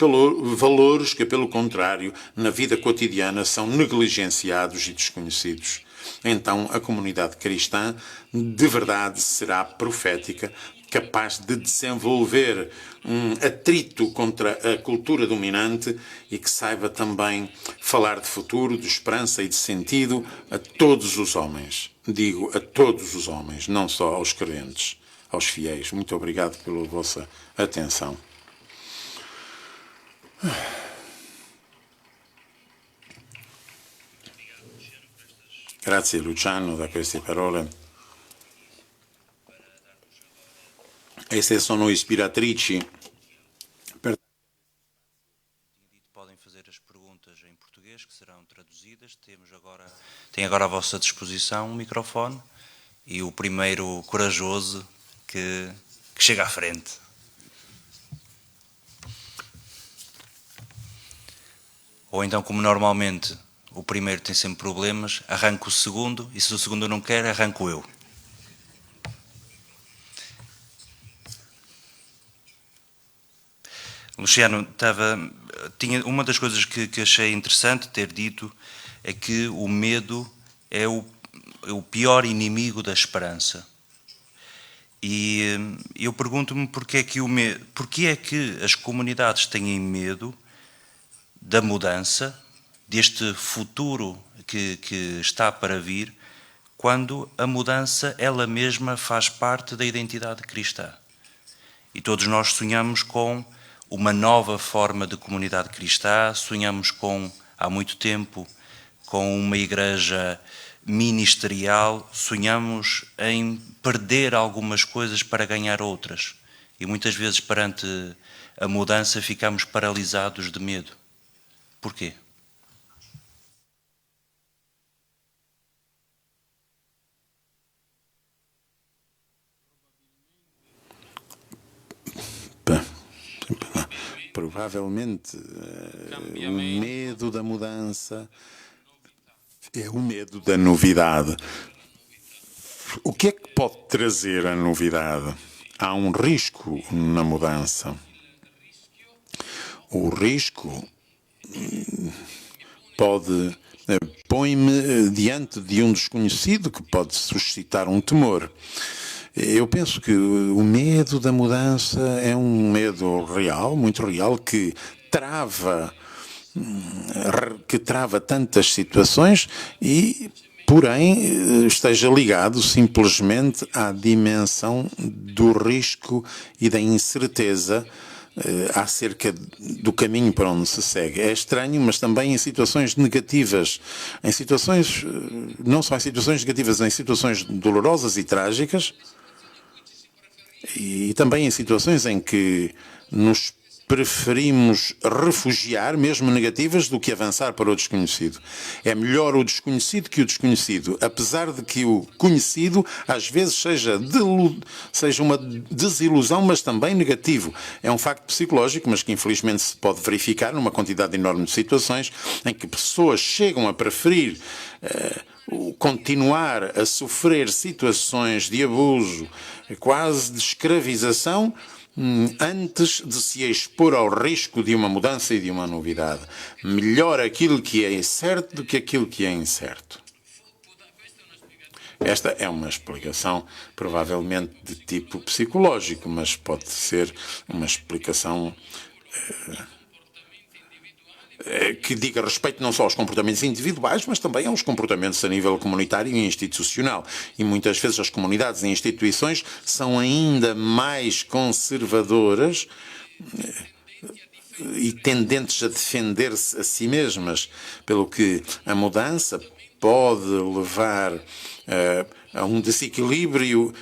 valores que, pelo contrário, na vida cotidiana são negligenciados e desconhecidos. Então, a comunidade cristã de verdade será profética, capaz de desenvolver um atrito contra a cultura dominante e que saiba também falar de futuro, de esperança e de sentido a todos os homens. Digo a todos os homens, não só aos crentes, aos fiéis. Muito obrigado pela vossa atenção. Grazie Luciano da queste parole. Esse sono ispiratrici. Podem fazer as perguntas em português, que serão traduzidas. Tem agora à vossa disposição um microfone e o primeiro corajoso que chega à frente. Ou então, como normalmente o primeiro tem sempre problemas, arranca o segundo e se o segundo não quer, arranco eu. Luciano, tinha uma das coisas que achei interessante ter dito é que o medo é o pior inimigo da esperança. E eu pergunto-me porquê é que as comunidades têm medo da mudança, deste futuro que está para vir, quando a mudança ela mesma faz parte da identidade cristã. E todos nós sonhamos com uma nova forma de comunidade cristã, sonhamos há muito tempo, com uma igreja ministerial, sonhamos em perder algumas coisas para ganhar outras. E muitas vezes, perante a mudança, ficamos paralisados de medo. Porquê? Provavelmente o medo da mudança é o medo da novidade. O que é que pode trazer a novidade? Há um risco na mudança. O risco põe-me diante de um desconhecido que pode suscitar um temor. Eu penso que o medo da mudança é um medo real, muito real, que trava tantas situações e, porém, esteja ligado simplesmente à dimensão do risco e da incerteza acerca do caminho para onde se segue. É estranho, mas também em situações negativas, não só em situações negativas, em situações dolorosas e trágicas, e também em situações em que nos preferimos refugiar, mesmo negativas, do que avançar para o desconhecido. É melhor o desconhecido que o desconhecido, apesar de que o conhecido às vezes seja uma desilusão, mas também negativo. É um facto psicológico, mas que infelizmente se pode verificar numa quantidade enorme de situações em que pessoas chegam a preferir continuar a sofrer situações de abuso, quase de escravização, antes de se expor ao risco de uma mudança e de uma novidade. Melhor aquilo que é certo do que aquilo que é incerto. Esta é uma explicação provavelmente de tipo psicológico, mas pode ser uma explicação que diga respeito não só aos comportamentos individuais, mas também aos comportamentos a nível comunitário e institucional. E muitas vezes as comunidades e instituições são ainda mais conservadoras e tendentes a defender-se a si mesmas, pelo que a mudança pode levar a um desequilíbrio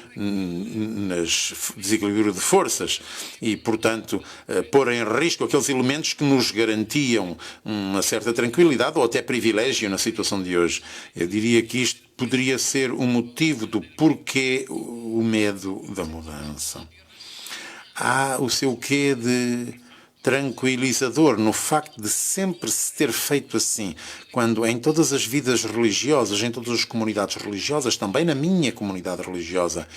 desequilíbrio de forças e, portanto, pôr em risco aqueles elementos que nos garantiam uma certa tranquilidade ou até privilégio na situação de hoje. Eu diria que isto poderia ser o motivo do porquê o medo da mudança. Há o seu quê de tranquilizador no facto de sempre se ter feito assim, quando em todas as vidas religiosas, em todas as comunidades religiosas, também na minha comunidade religiosa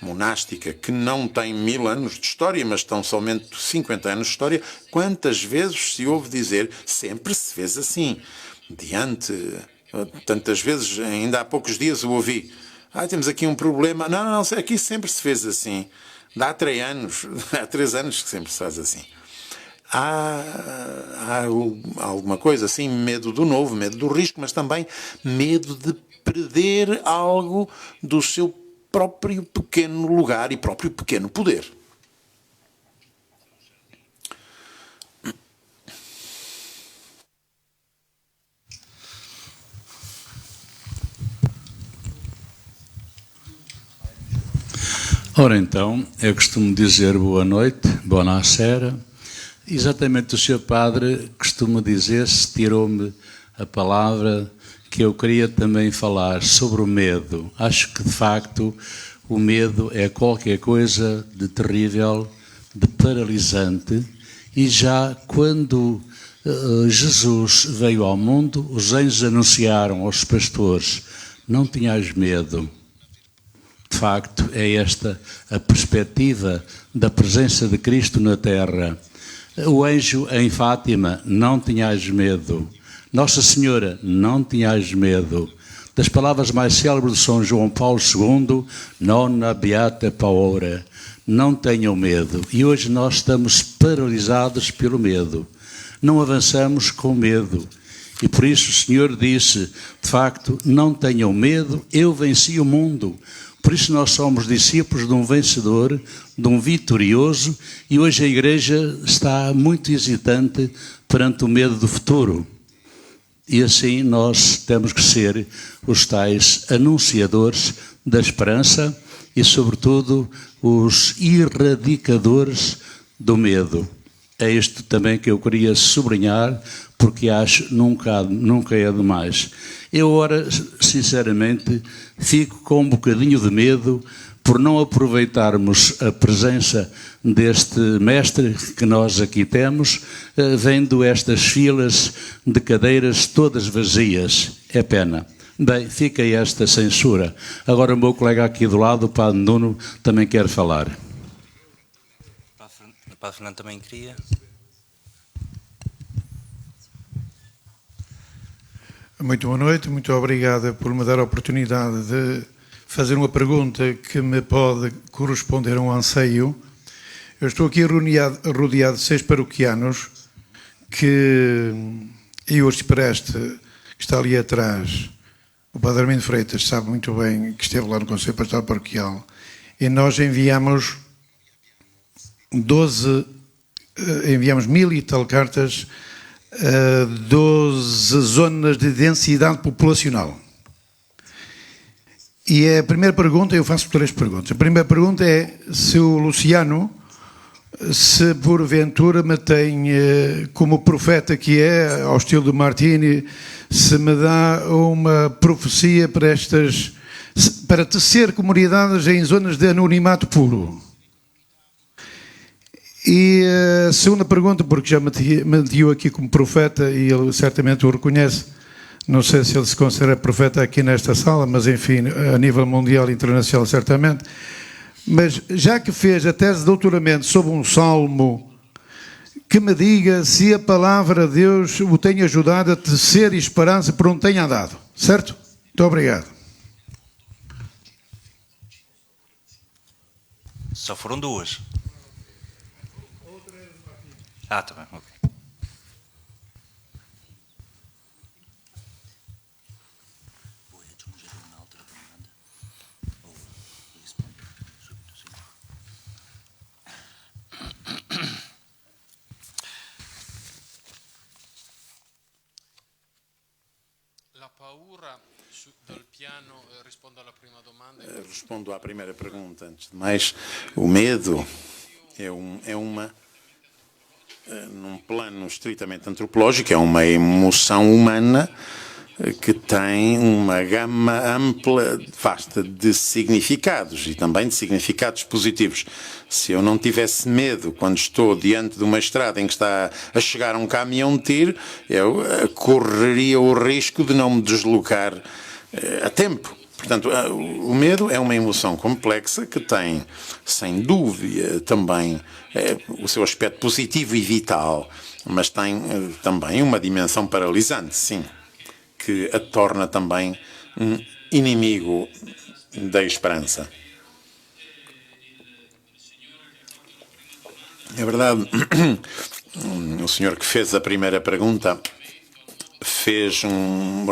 monástica, que não tem 1000 anos de história, mas estão somente 50 anos de história, quantas vezes se ouve dizer sempre se fez assim? Tantas vezes, ainda há poucos dias eu ouvi, temos aqui um problema, não, aqui sempre se fez assim. Há 3 anos que sempre se faz assim. Há alguma coisa assim, medo do novo, medo do risco, mas também medo de perder algo do seu próprio pequeno lugar e próprio pequeno poder. Ora então, eu costumo dizer boa noite, buonasera. Exatamente o Sr. Padre costuma dizer, tirou-me a palavra, que eu queria também falar sobre o medo. Acho que, de facto, o medo é qualquer coisa de terrível, de paralisante, e já quando Jesus veio ao mundo, os anjos anunciaram aos pastores, não tenhais medo. De facto, é esta a perspectiva da presença de Cristo na Terra. O anjo em Fátima, não tenhais medo. Nossa Senhora, não tenhais medo. Das palavras mais célebres de São João Paulo II, non abbiate paura, não tenham medo. E hoje nós estamos paralisados pelo medo. Não avançamos com medo. E por isso o Senhor disse, de facto, não tenham medo, eu venci o mundo. Por isso nós somos discípulos de um vencedor, de um vitorioso, e hoje a Igreja está muito hesitante perante o medo do futuro. E assim nós temos que ser os tais anunciadores da esperança e, sobretudo, os erradicadores do medo. É isto também que eu queria sublinhar, porque acho nunca é demais. Eu, ora, sinceramente, fico com um bocadinho de medo por não aproveitarmos a presença deste mestre que nós aqui temos, vendo estas filas de cadeiras todas vazias. É pena. Bem, fica aí esta censura. Agora o meu colega aqui do lado, o Padre Nuno, também quer falar. O Padre Fernando também queria. Muito boa noite, muito obrigada por me dar a oportunidade de fazer uma pergunta que me pode corresponder a um anseio. Eu estou aqui rodeado de 6 paroquianos e o arcipreste que está ali atrás, o Padre Armindo Freitas, sabe muito bem que esteve lá no Conselho Pastoral Paroquial, e nós enviamos 1000 e tal cartas a 12 zonas de densidade populacional. E a primeira pergunta, eu faço 3 perguntas. A primeira pergunta é se o Luciano se porventura me tem, como profeta que é, ao estilo de Martini, se me dá uma profecia para tecer comunidades em zonas de anonimato puro. E a segunda pergunta, porque já me deu aqui como profeta, e ele certamente o reconhece, não sei se ele se considera profeta aqui nesta sala, mas enfim, a nível mundial e internacional certamente. Mas já que fez a tese de doutoramento sobre um salmo, que me diga se a palavra de Deus o tem ajudado a tecer esperança por onde tem andado. Certo? Muito obrigado. Só foram duas. Ah, tá bem, ok. La paura dal piano, rispondo alla prima domanda. Respondo à primeira pergunta. Antes de mais, o medo num plano estritamente antropológico, é uma emoção humana que tem uma gama ampla, vasta de significados e também de significados positivos. Se eu não tivesse medo quando estou diante de uma estrada em que está a chegar um caminhão de tiro, eu correria o risco de não me deslocar a tempo. Portanto, o medo é uma emoção complexa que tem, sem dúvida, também o seu aspecto positivo e vital, mas tem também uma dimensão paralisante, sim, que a torna também um inimigo da esperança. É verdade, o senhor que fez a primeira pergunta fez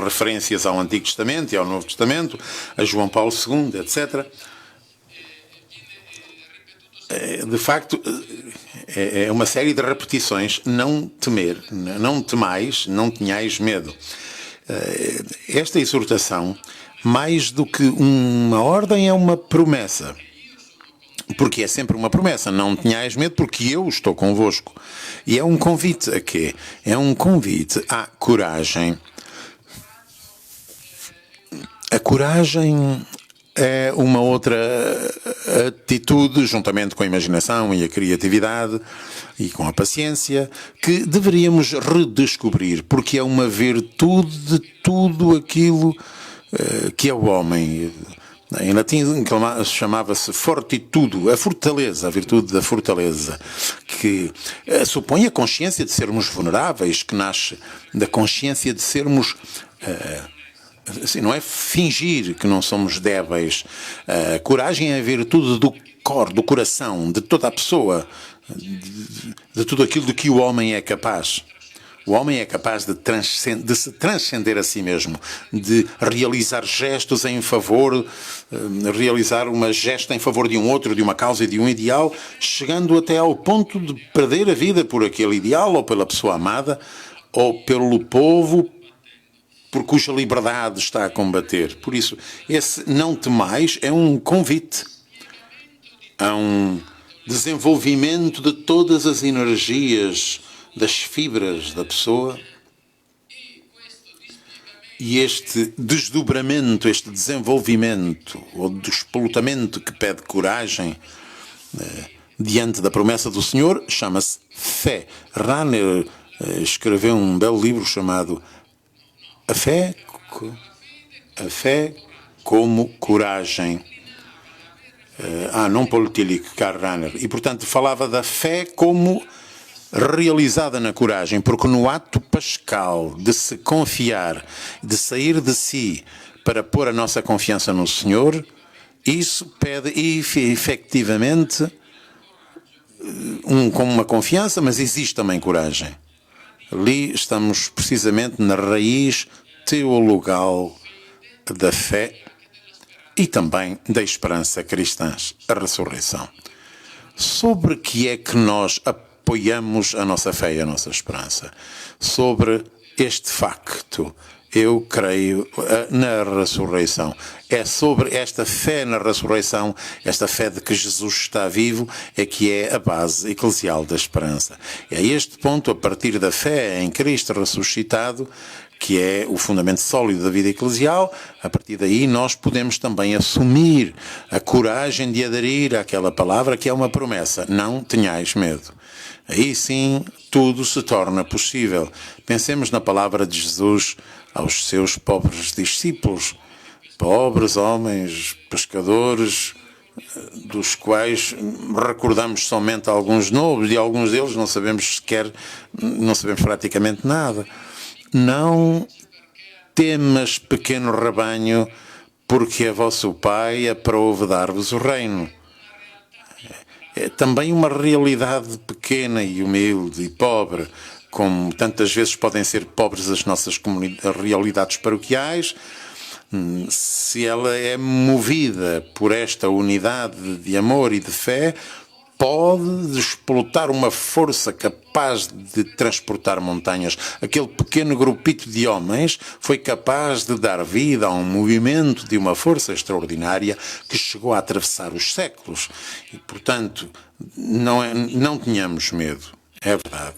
referências ao Antigo Testamento e ao Novo Testamento, a João Paulo II, etc. De facto, é uma série de repetições. Não temer, não temais, não tenhais medo. Esta exortação, mais do que uma ordem, é uma promessa. Porque é sempre uma promessa. Não tenhais medo, porque eu estou convosco. E é um convite a quê? É um convite à coragem. A coragem é uma outra atitude, juntamente com a imaginação e a criatividade e com a paciência, que deveríamos redescobrir, porque é uma virtude de tudo aquilo que é o homem. Em latim chamava-se fortitudo, a fortaleza, a virtude da fortaleza, que supõe a consciência de sermos vulneráveis, que nasce da consciência de sermos... assim, não é fingir que não somos débeis. A coragem é a virtude do do coração, de toda a pessoa, de tudo aquilo de que o homem é capaz. O homem é capaz de se transcender a si mesmo, de realizar gestos em favor, realizar uma gesta em favor de um outro, de uma causa e de um ideal, chegando até ao ponto de perder a vida por aquele ideal, ou pela pessoa amada, ou pelo povo por cuja liberdade está a combater. Por isso, esse não temais é um convite a um desenvolvimento de todas as energias, das fibras da pessoa, e este desdobramento, este desenvolvimento ou despolutamento que pede coragem diante da promessa do Senhor chama-se fé. Rahner escreveu um belo livro chamado A Fé como Coragem. Non Politílico, Karl Rahner. E, portanto, falava da fé como realizada na coragem, porque no ato pascal de se confiar, de sair de si para pôr a nossa confiança no Senhor, isso pede efetivamente como uma confiança, mas existe também coragem. Ali estamos precisamente na raiz teologal da fé e também da esperança cristã, a ressurreição. Sobre que é que nós apoiamos a nossa fé e a nossa esperança? Sobre este facto, eu creio na ressurreição. É sobre esta fé na ressurreição, esta fé de que Jesus está vivo, é que é a base eclesial da esperança. É a este ponto, a partir da fé em Cristo ressuscitado, que é o fundamento sólido da vida eclesial, a partir daí nós podemos também assumir a coragem de aderir àquela palavra que é uma promessa. Não tenhais medo. Aí sim, tudo se torna possível. Pensemos na palavra de Jesus aos seus pobres discípulos, pobres homens, pescadores, dos quais recordamos somente alguns nomes, e alguns deles não sabemos praticamente nada. Não temas, pequeno rebanho, porque é vosso Pai aprove dar-vos o reino. É também uma realidade pequena e humilde e pobre, como tantas vezes podem ser pobres as nossas realidades paroquiais. Se ela é movida por esta unidade de amor e de fé, pode explotar uma força capaz de transportar montanhas. Aquele pequeno grupito de homens foi capaz de dar vida a um movimento de uma força extraordinária que chegou a atravessar os séculos. E, portanto, não tenhamos medo. É verdade.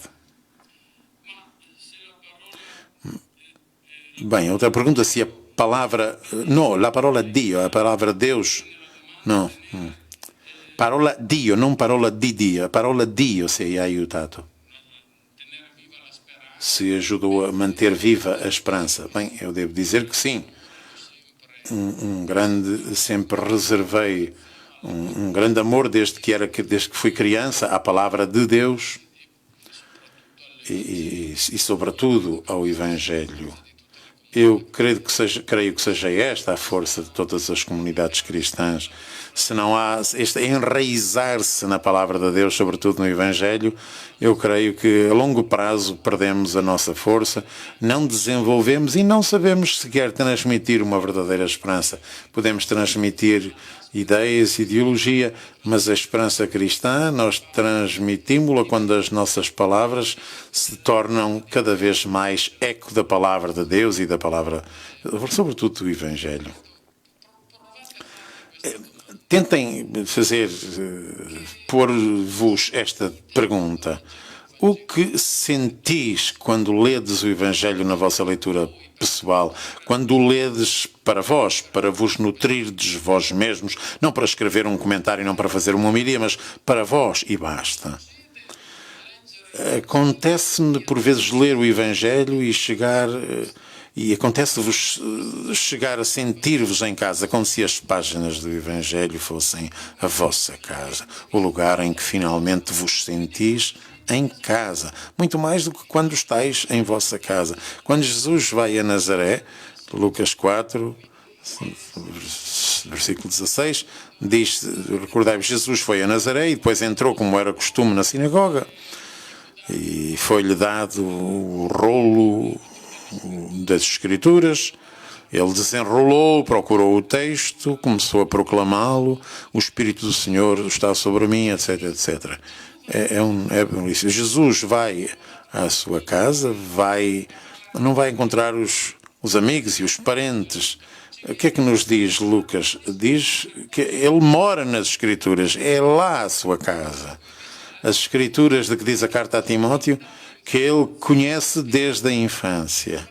Bem, outra pergunta, se a palavra... Não, a palavra Dio, a palavra Deus... Não. Parola Dio, non parola di Dio. A parola Dio se ha aiutato. Se ajudou a manter viva a esperança. Bem, eu devo dizer que sim. Sempre reservei um grande amor desde que fui criança à palavra de Deus e sobretudo ao Evangelho. Eu creio que seja esta a força de todas as comunidades cristãs. Se não há este enraizar-se na palavra de Deus, sobretudo no Evangelho, eu creio que a longo prazo perdemos a nossa força, não desenvolvemos e não sabemos sequer transmitir uma verdadeira esperança. Podemos transmitir ideias, ideologia, mas a esperança cristã nós transmitimos-la quando as nossas palavras se tornam cada vez mais eco da palavra de Deus e da palavra, sobretudo do Evangelho. Tentem pôr-vos esta pergunta. O que sentis quando ledes o Evangelho na vossa leitura pessoal? Quando o ledes para vós, para vos nutrirdes vós mesmos, não para escrever um comentário, não para fazer uma homilia, mas para vós e basta. Acontece-me por vezes ler o Evangelho e acontece-vos chegar a sentir-vos em casa, como se as páginas do Evangelho fossem a vossa casa, o lugar em que finalmente vos sentis em casa, muito mais do que quando estáis em vossa casa. Quando Jesus vai a Nazaré, Lucas 4, versículo 16, diz, recordai-vos, Jesus foi a Nazaré e depois entrou, como era costume, na sinagoga, e foi-lhe dado o rolo das Escrituras. Ele desenrolou, procurou o texto, começou a proclamá-lo, o Espírito do Senhor está sobre mim, etc, etc. Jesus vai à sua casa, não vai encontrar os amigos e os parentes. O que é que nos diz Lucas? Diz que ele mora nas Escrituras, é lá a sua casa. As Escrituras de que diz a carta a Timóteo, que ele conhece desde a infância.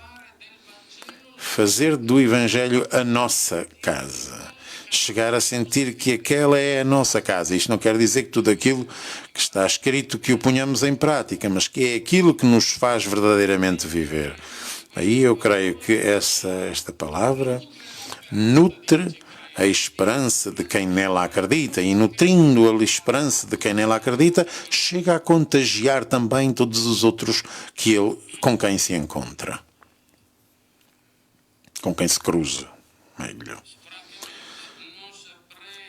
Fazer do Evangelho a nossa casa. Chegar a sentir que aquela é a nossa casa. Isto não quer dizer que tudo aquilo que está escrito que o ponhamos em prática, mas que é aquilo que nos faz verdadeiramente viver. Aí eu creio que esta palavra nutre a esperança de quem nela acredita, e nutrindo a esperança de quem nela acredita, chega a contagiar também todos os outros com quem se encontra. Com quem se cruza. Melhor.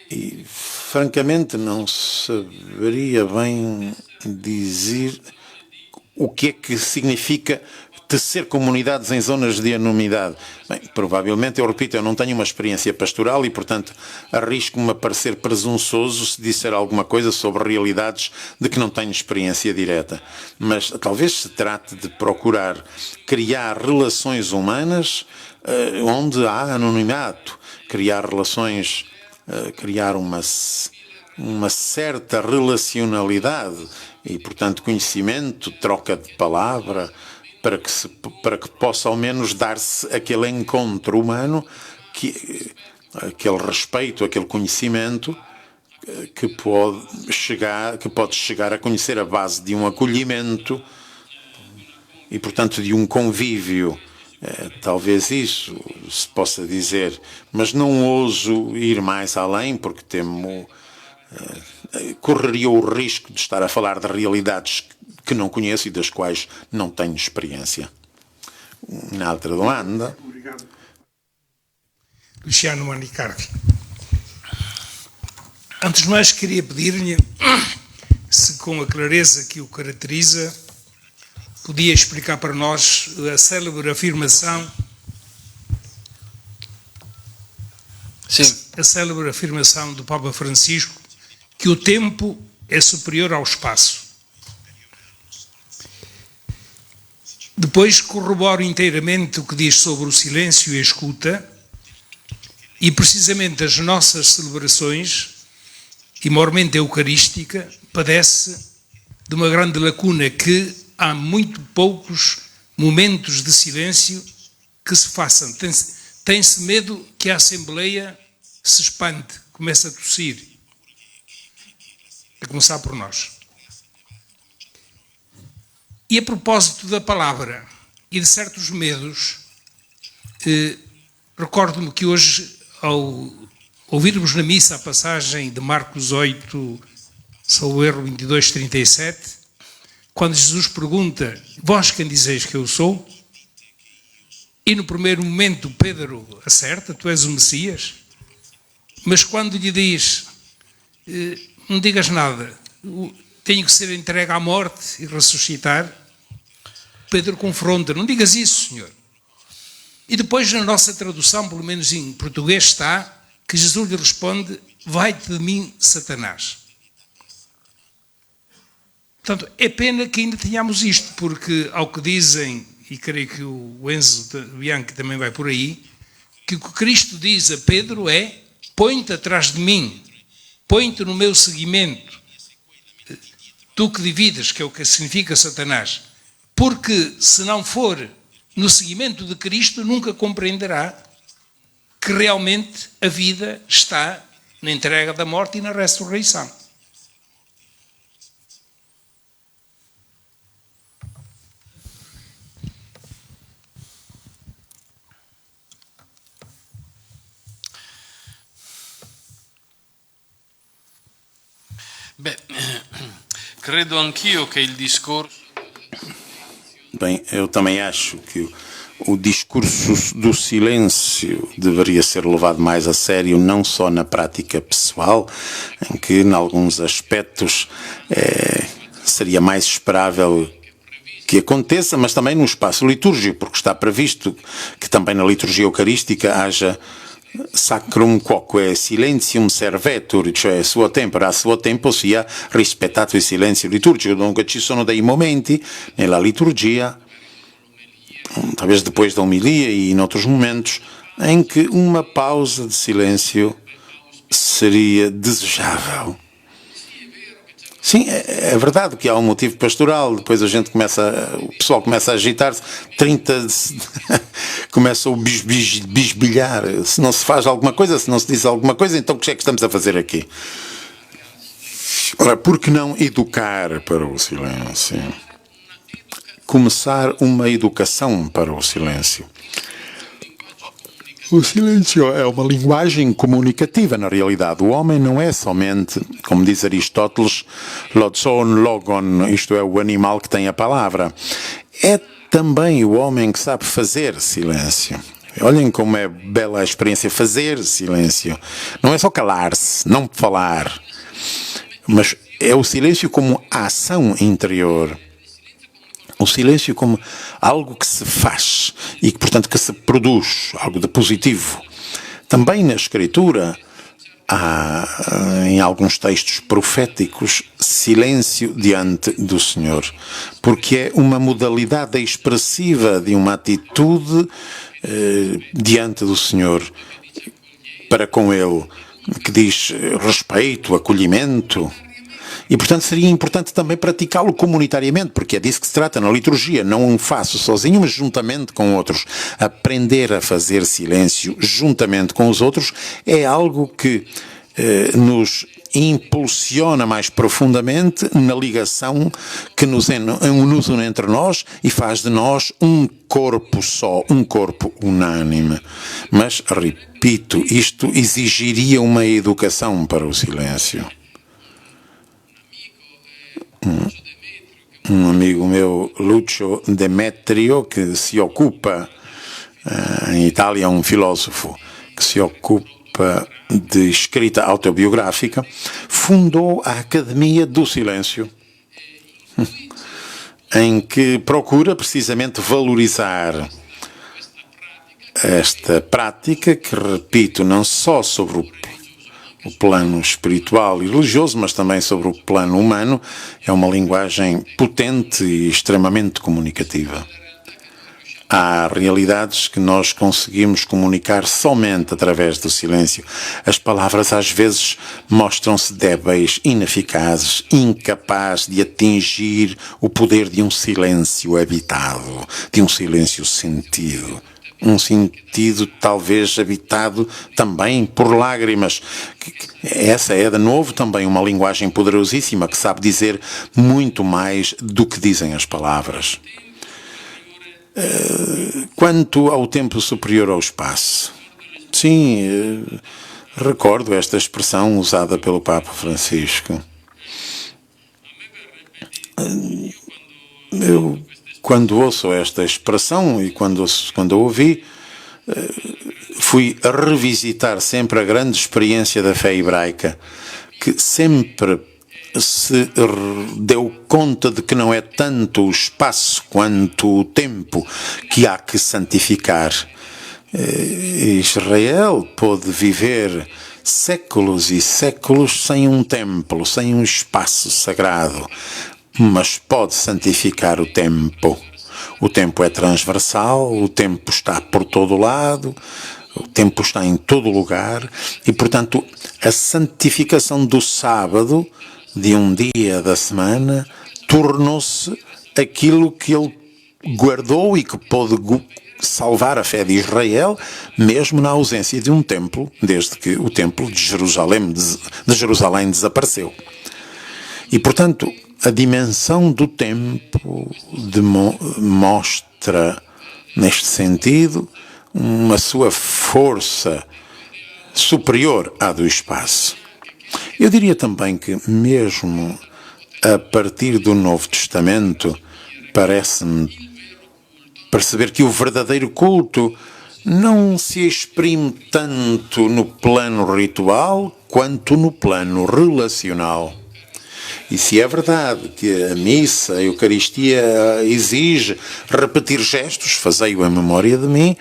E, francamente, não saberia bem dizer o que é que significa tecer comunidades em zonas de anonimidade. Bem, provavelmente, eu repito, eu não tenho uma experiência pastoral e, portanto, arrisco-me a parecer presunçoso se disser alguma coisa sobre realidades de que não tenho experiência direta. Mas talvez se trate de procurar criar relações humanas onde há anonimato, criar relações, criar uma certa relacionalidade e, portanto, conhecimento, troca de palavra, para que possa ao menos dar-se aquele encontro humano, aquele respeito, aquele conhecimento que pode chegar a conhecer a base de um acolhimento e, portanto, de um convívio. Talvez isso se possa dizer, mas não ouso ir mais além porque temo correria o risco de estar a falar de realidades que não conheço e das quais não tenho experiência. Un'altra domanda? Luciano Manicardi. Antes de mais, queria pedir-lhe se, com a clareza que o caracteriza, podia explicar para nós a célebre afirmação. Sim. A célebre afirmação do Papa Francisco que o tempo é superior ao espaço. Depois corroboro inteiramente o que diz sobre o silêncio e a escuta, e precisamente as nossas celebrações, e maiormente a eucarística, padece de uma grande lacuna, que há muito poucos momentos de silêncio que se façam. Tem-se medo que a Assembleia se espante, comece a tossir, a começar por nós. E a propósito da palavra e de certos medos, recordo-me que hoje, ao ouvirmos na missa a passagem de Marcos 8, salvo erro 22, 37, quando Jesus pergunta: vós quem dizeis que eu sou? E no primeiro momento Pedro acerta: tu és o Messias. Mas quando lhe diz: não digas nada, tenho que ser entregue à morte e ressuscitar, Pedro confronta: não digas isso, Senhor. E depois, na nossa tradução, pelo menos em português, está que Jesus lhe responde: vai-te de mim, Satanás. Portanto, é pena que ainda tenhamos isto, porque, ao que dizem, e creio que o Enzo Bianchi também vai por aí, que o que Cristo diz a Pedro é: põe-te atrás de mim, põe-te no meu seguimento, tu que divides, que é o que significa Satanás, porque se não for no seguimento de Cristo, nunca compreenderá que realmente a vida está na entrega da morte e na ressurreição. Beh, credo anch'io che il discorso... Bem, eu também acho que o discurso do silêncio deveria ser levado mais a sério, não só na prática pessoal, em que, em alguns aspectos, seria mais esperável que aconteça, mas também no espaço litúrgico, porque está previsto que também na liturgia eucarística haja sacrum quoque silentium servetur, cioè a suo tempo sia rispettato il silenzio liturgico. Dunque ci sono dei momenti nella liturgia, talvez depois da homilia e em outros momentos, em que uma pausa de silêncio seria desejável. Sim, é verdade que há um motivo pastoral, depois o pessoal começa a agitar-se, começa o bisbilhar, se não se faz alguma coisa, se não se diz alguma coisa, então o que é que estamos a fazer aqui? Ora, por que não educar para o silêncio? Começar uma educação para o silêncio. O silêncio é uma linguagem comunicativa, na realidade. O homem não é somente, como diz Aristóteles, logos logon, isto é, o animal que tem a palavra. É também o homem que sabe fazer silêncio. Olhem como é bela a experiência, fazer silêncio. Não é só calar-se, não falar, mas é o silêncio como ação interior. O silêncio como algo que se faz e que, portanto, que se produz, algo de positivo. Também na Escritura há, em alguns textos proféticos, silêncio diante do Senhor, porque é uma modalidade expressiva de uma atitude diante do Senhor, para com Ele, que diz respeito, acolhimento. E, portanto, seria importante também praticá-lo comunitariamente, porque é disso que se trata na liturgia. Não o faço sozinho, mas juntamente com outros. Aprender a fazer silêncio juntamente com os outros é algo que nos impulsiona mais profundamente na ligação que nos une entre nós e faz de nós um corpo só, um corpo unânime. Mas, repito, isto exigiria uma educação para o silêncio. Um amigo meu, Lucio Demetrio, que se ocupa, em Itália, um filósofo que se ocupa de escrita autobiográfica, fundou a Academia do Silêncio, em que procura precisamente valorizar esta prática, que, repito, não só sobre o plano espiritual e religioso, mas também sobre o plano humano, é uma linguagem potente e extremamente comunicativa. Há realidades que nós conseguimos comunicar somente através do silêncio. As palavras às vezes mostram-se débeis, ineficazes, incapazes de atingir o poder de um silêncio habitado, de um silêncio sentido. Um sentido talvez habitado também por lágrimas. Essa é, de novo, também uma linguagem poderosíssima que sabe dizer muito mais do que dizem as palavras. Quanto ao tempo superior ao espaço, sim, recordo esta expressão usada pelo Papa Francisco. Eu, quando ouço esta expressão e quando a ouvi, fui a revisitar sempre a grande experiência da fé hebraica, que sempre se deu conta de que não é tanto o espaço quanto o tempo que há que santificar. Israel pôde viver séculos e séculos sem um templo, sem um espaço sagrado, mas pode santificar o tempo. O tempo é transversal, o tempo está por todo lado, o tempo está em todo lugar e, portanto, a santificação do sábado, de um dia da semana, tornou-se aquilo que ele guardou e que pôde salvar a fé de Israel, mesmo na ausência de um templo, desde que o templo de Jerusalém desapareceu. E, portanto, a dimensão do tempo mostra, neste sentido, uma sua força superior à do espaço. Eu diria também que, mesmo a partir do Novo Testamento, parece-me perceber que o verdadeiro culto não se exprime tanto no plano ritual quanto no plano relacional. E se é verdade que a missa, a Eucaristia exige repetir gestos, fazei-o em memória de mim,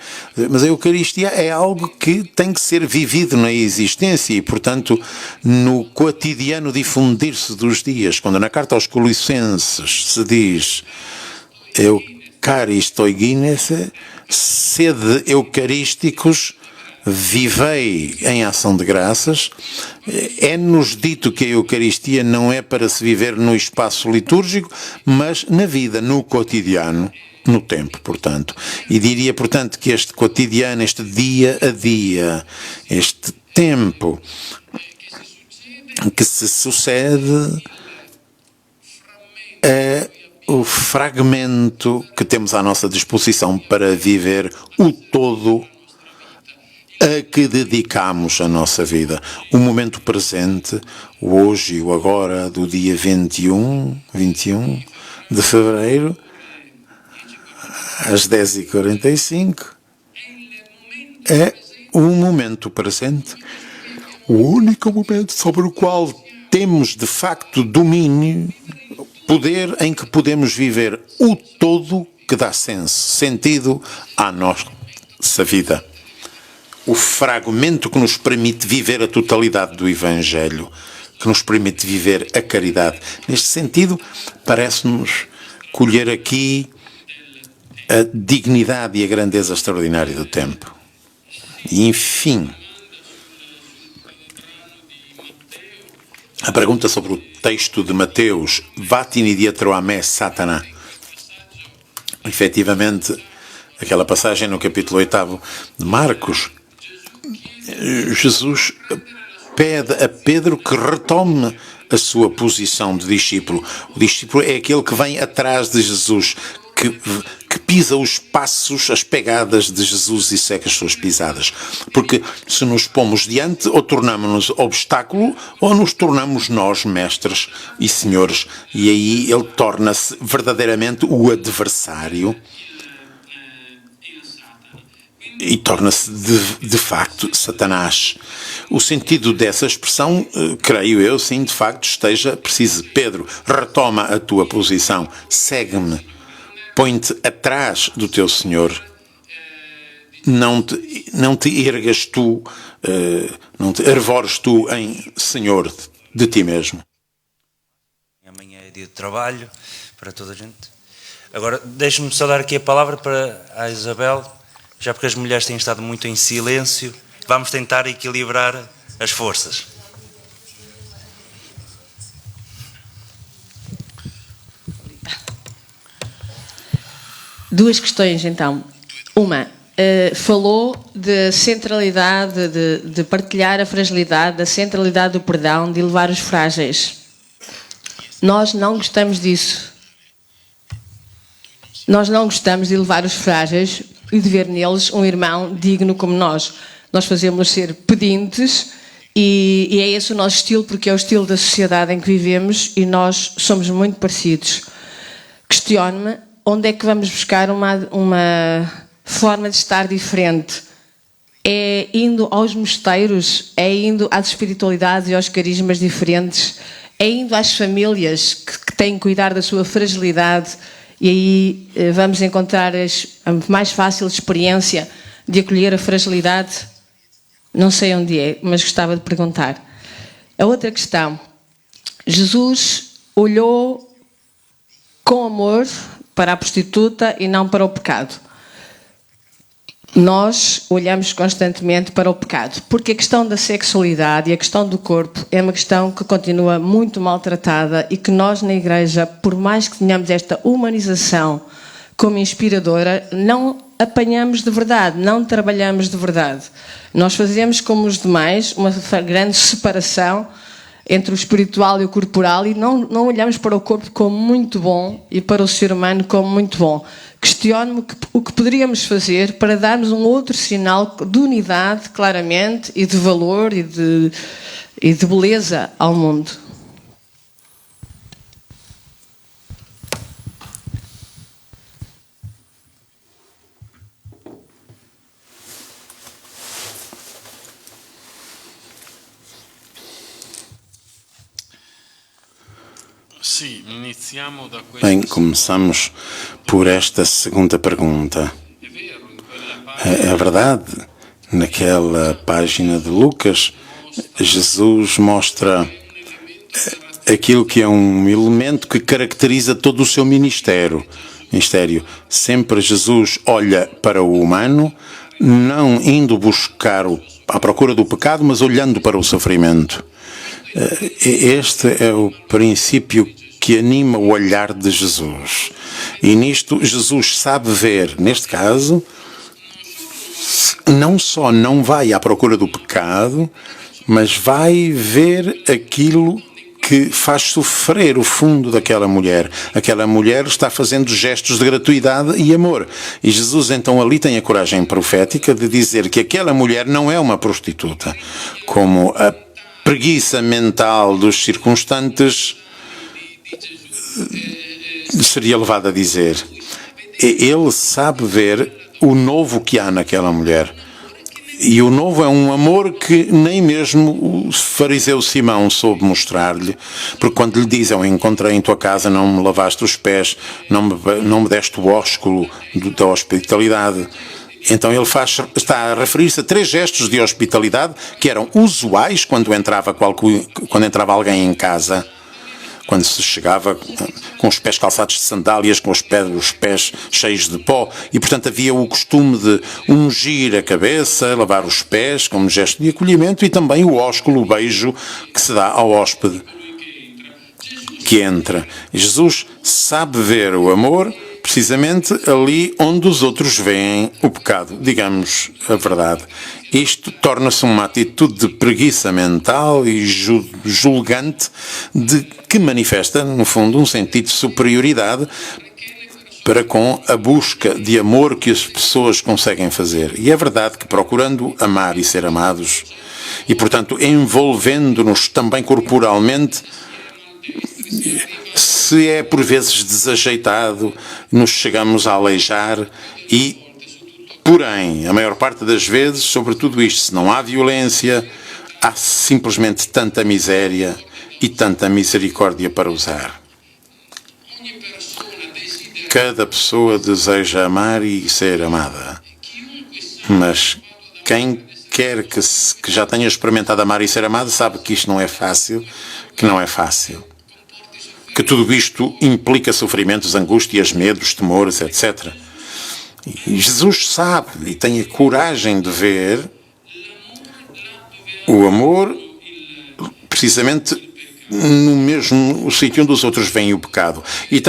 mas a Eucaristia é algo que tem que ser vivido na existência e, portanto, no cotidiano difundir-se dos dias. Quando na carta aos Colossenses se diz Eucharistoigínese, sede eucarísticos, vivei em ação de graças, é-nos dito que a Eucaristia não é para se viver no espaço litúrgico, mas na vida, no cotidiano, no tempo, portanto. E diria, portanto, que este cotidiano, este dia a dia, este tempo que se sucede é o fragmento que temos à nossa disposição para viver o todo a que dedicamos a nossa vida. O momento presente, o hoje e o agora do dia 21 de fevereiro, às 10h45, é o momento presente, o único momento sobre o qual temos de facto domínio, poder em que podemos viver o todo que dá sentido à nossa vida. O fragmento que nos permite viver a totalidade do Evangelho, que nos permite viver a caridade. Neste sentido, parece-nos colher aqui a dignidade e a grandeza extraordinária do tempo. E, enfim, a pergunta sobre o texto de Mateus, Vatini dietro a me, Satana. Efetivamente, aquela passagem no capítulo 8 de Marcos, Jesus pede a Pedro que retome a sua posição de discípulo. O discípulo é aquele que vem atrás de Jesus, que pisa os passos, as pegadas de Jesus e segue as suas pisadas. Porque se nos pomos diante, ou tornamos-nos obstáculo, ou nos tornamos nós mestres e senhores. E aí ele torna-se verdadeiramente o adversário e torna-se de facto Satanás. O sentido dessa expressão, creio eu, sim, de facto, esteja preciso. Pedro, retoma a tua posição, segue-me, põe-te atrás do teu Senhor, não te ergas tu, não te arvores tu em Senhor de ti mesmo. Amanhã é dia de trabalho para toda a gente. Agora, deixe-me só dar aqui a palavra para a Isabel, já porque as mulheres têm estado muito em silêncio, vamos tentar equilibrar as forças. Duas questões, então. Uma, falou de centralidade, de partilhar a fragilidade, da centralidade do perdão, de elevar os frágeis. Nós não gostamos disso. Nós não gostamos de elevar os frágeis e de ver neles um irmão digno como nós. Nós fazemos ser pedintes e é esse o nosso estilo, porque é o estilo da sociedade em que vivemos e nós somos muito parecidos. Questiono-me onde é que vamos buscar uma forma de estar diferente. É indo aos mosteiros, é indo às espiritualidades e aos carismas diferentes, é indo às famílias que têm que cuidar da sua fragilidade. E aí vamos encontrar a mais fácil experiência de acolher a fragilidade. Não sei onde é, mas gostava de perguntar. A outra questão. Jesus olhou com amor para a prostituta e não para o pecado. Nós olhamos constantemente para o pecado, porque a questão da sexualidade e a questão do corpo é uma questão que continua muito maltratada e que nós na Igreja, por mais que tenhamos esta humanização como inspiradora, não apanhamos de verdade, não trabalhamos de verdade. Nós fazemos como os demais, uma grande separação entre o espiritual e o corporal e não olhamos para o corpo como muito bom e para o ser humano como muito bom. Questiono-me o que poderíamos fazer para darmos um outro sinal de unidade, claramente, e de valor e de beleza ao mundo. Bem, começamos por esta segunda pergunta. É verdade, naquela página de Lucas, Jesus mostra aquilo que é um elemento que caracteriza todo o seu ministério. Sempre Jesus olha para o humano, não indo buscar à procura do pecado, mas olhando para o sofrimento. Este é o princípio que anima o olhar de Jesus. E nisto Jesus sabe ver, neste caso, não só não vai à procura do pecado, mas vai ver aquilo que faz sofrer o fundo daquela mulher. Aquela mulher está fazendo gestos de gratuidade e amor. E Jesus então ali tem a coragem profética de dizer que aquela mulher não é uma prostituta, como a preguiça mental dos circunstantes seria levado a dizer. Ele sabe ver o novo que há naquela mulher. E o novo é um amor que nem mesmo o fariseu Simão soube mostrar-lhe, porque quando lhe diz, eu encontrei em tua casa, não me lavaste os pés, não me deste o ósculo da hospitalidade. Então ele está a referir-se a 3 gestos de hospitalidade que eram usuais quando entrava alguém em casa. Quando se chegava com os pés calçados de sandálias, com os pés cheios de pó. E, portanto, havia o costume de ungir a cabeça, lavar os pés, como gesto de acolhimento, e também o ósculo, o beijo que se dá ao hóspede que entra. E Jesus sabe ver o amor precisamente ali onde os outros veem o pecado. Digamos a verdade. Isto torna-se uma atitude de preguiça mental e julgante que manifesta, no fundo, um sentido de superioridade para com a busca de amor que as pessoas conseguem fazer. E é verdade que procurando amar e ser amados, e portanto envolvendo-nos também corporalmente, se é por vezes desajeitado, nos chegamos a aleijar e, porém, a maior parte das vezes, sobre tudo isto, se não há violência, há simplesmente tanta miséria e tanta misericórdia para usar. Cada pessoa deseja amar e ser amada. Mas quem quer que já tenha experimentado amar e ser amado sabe que isto não é fácil, que não é fácil. Que tudo isto implica sofrimentos, angústias, medos, temores, etc. E Jesus sabe e tem a coragem de ver o amor precisamente no mesmo sítio onde os outros veem o pecado. E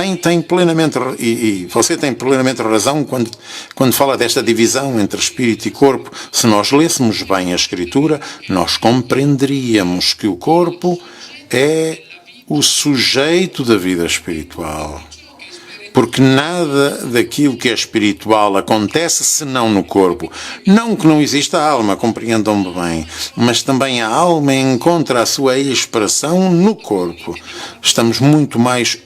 você tem plenamente razão quando fala desta divisão entre espírito e corpo. Se nós lêssemos bem a Escritura, nós compreenderíamos que o corpo é o sujeito da vida espiritual. Porque nada daquilo que é espiritual acontece senão no corpo. Não que não exista alma, compreendam-me bem, mas também a alma encontra a sua expressão no corpo. Somos muito mais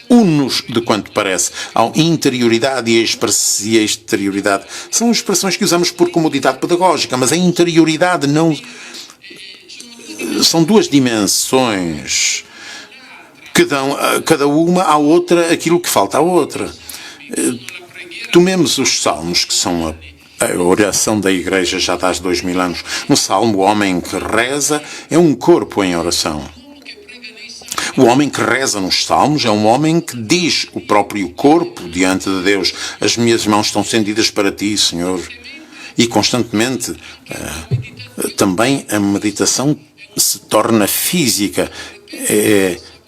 unos de quanto parece. A interioridade e a exterioridade são expressões que usamos por comodidade pedagógica, mas a interioridade não... São 2 dimensões que dão cada uma à outra aquilo que falta à outra. Tomemos os salmos, que são a oração da Igreja já há 2000 anos. No salmo, o homem que reza é um corpo em oração. O homem que reza nos salmos é um homem que diz o próprio corpo diante de Deus. As minhas mãos estão estendidas para ti, Senhor. E constantemente também a meditação se torna física.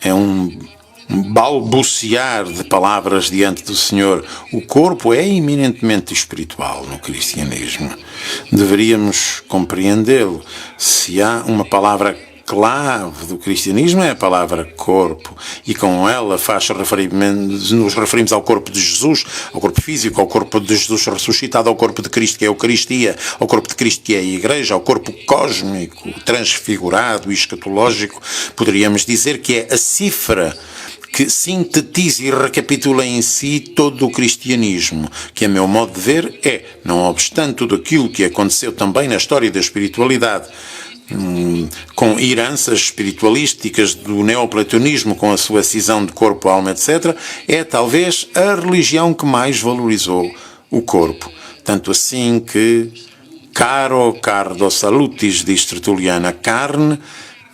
É um balbuciar de palavras diante do Senhor. O corpo é eminentemente espiritual no cristianismo. Deveríamos compreendê-lo. Se há uma palavra clave do cristianismo é a palavra corpo, e com ela nos referimos ao corpo de Jesus, ao corpo físico, ao corpo de Jesus ressuscitado, ao corpo de Cristo que é a Eucaristia, ao corpo de Cristo que é a Igreja, ao corpo cósmico, transfigurado e escatológico. Poderíamos dizer que é a cifra que sintetiza e recapitula em si todo o cristianismo, que a meu modo de ver não obstante tudo aquilo que aconteceu também na história da espiritualidade, com heranças espiritualísticas do neoplatonismo, com a sua cisão de corpo, alma, etc., é talvez a religião que mais valorizou o corpo. Tanto assim que caro salutis, diz Tertuliano, a carne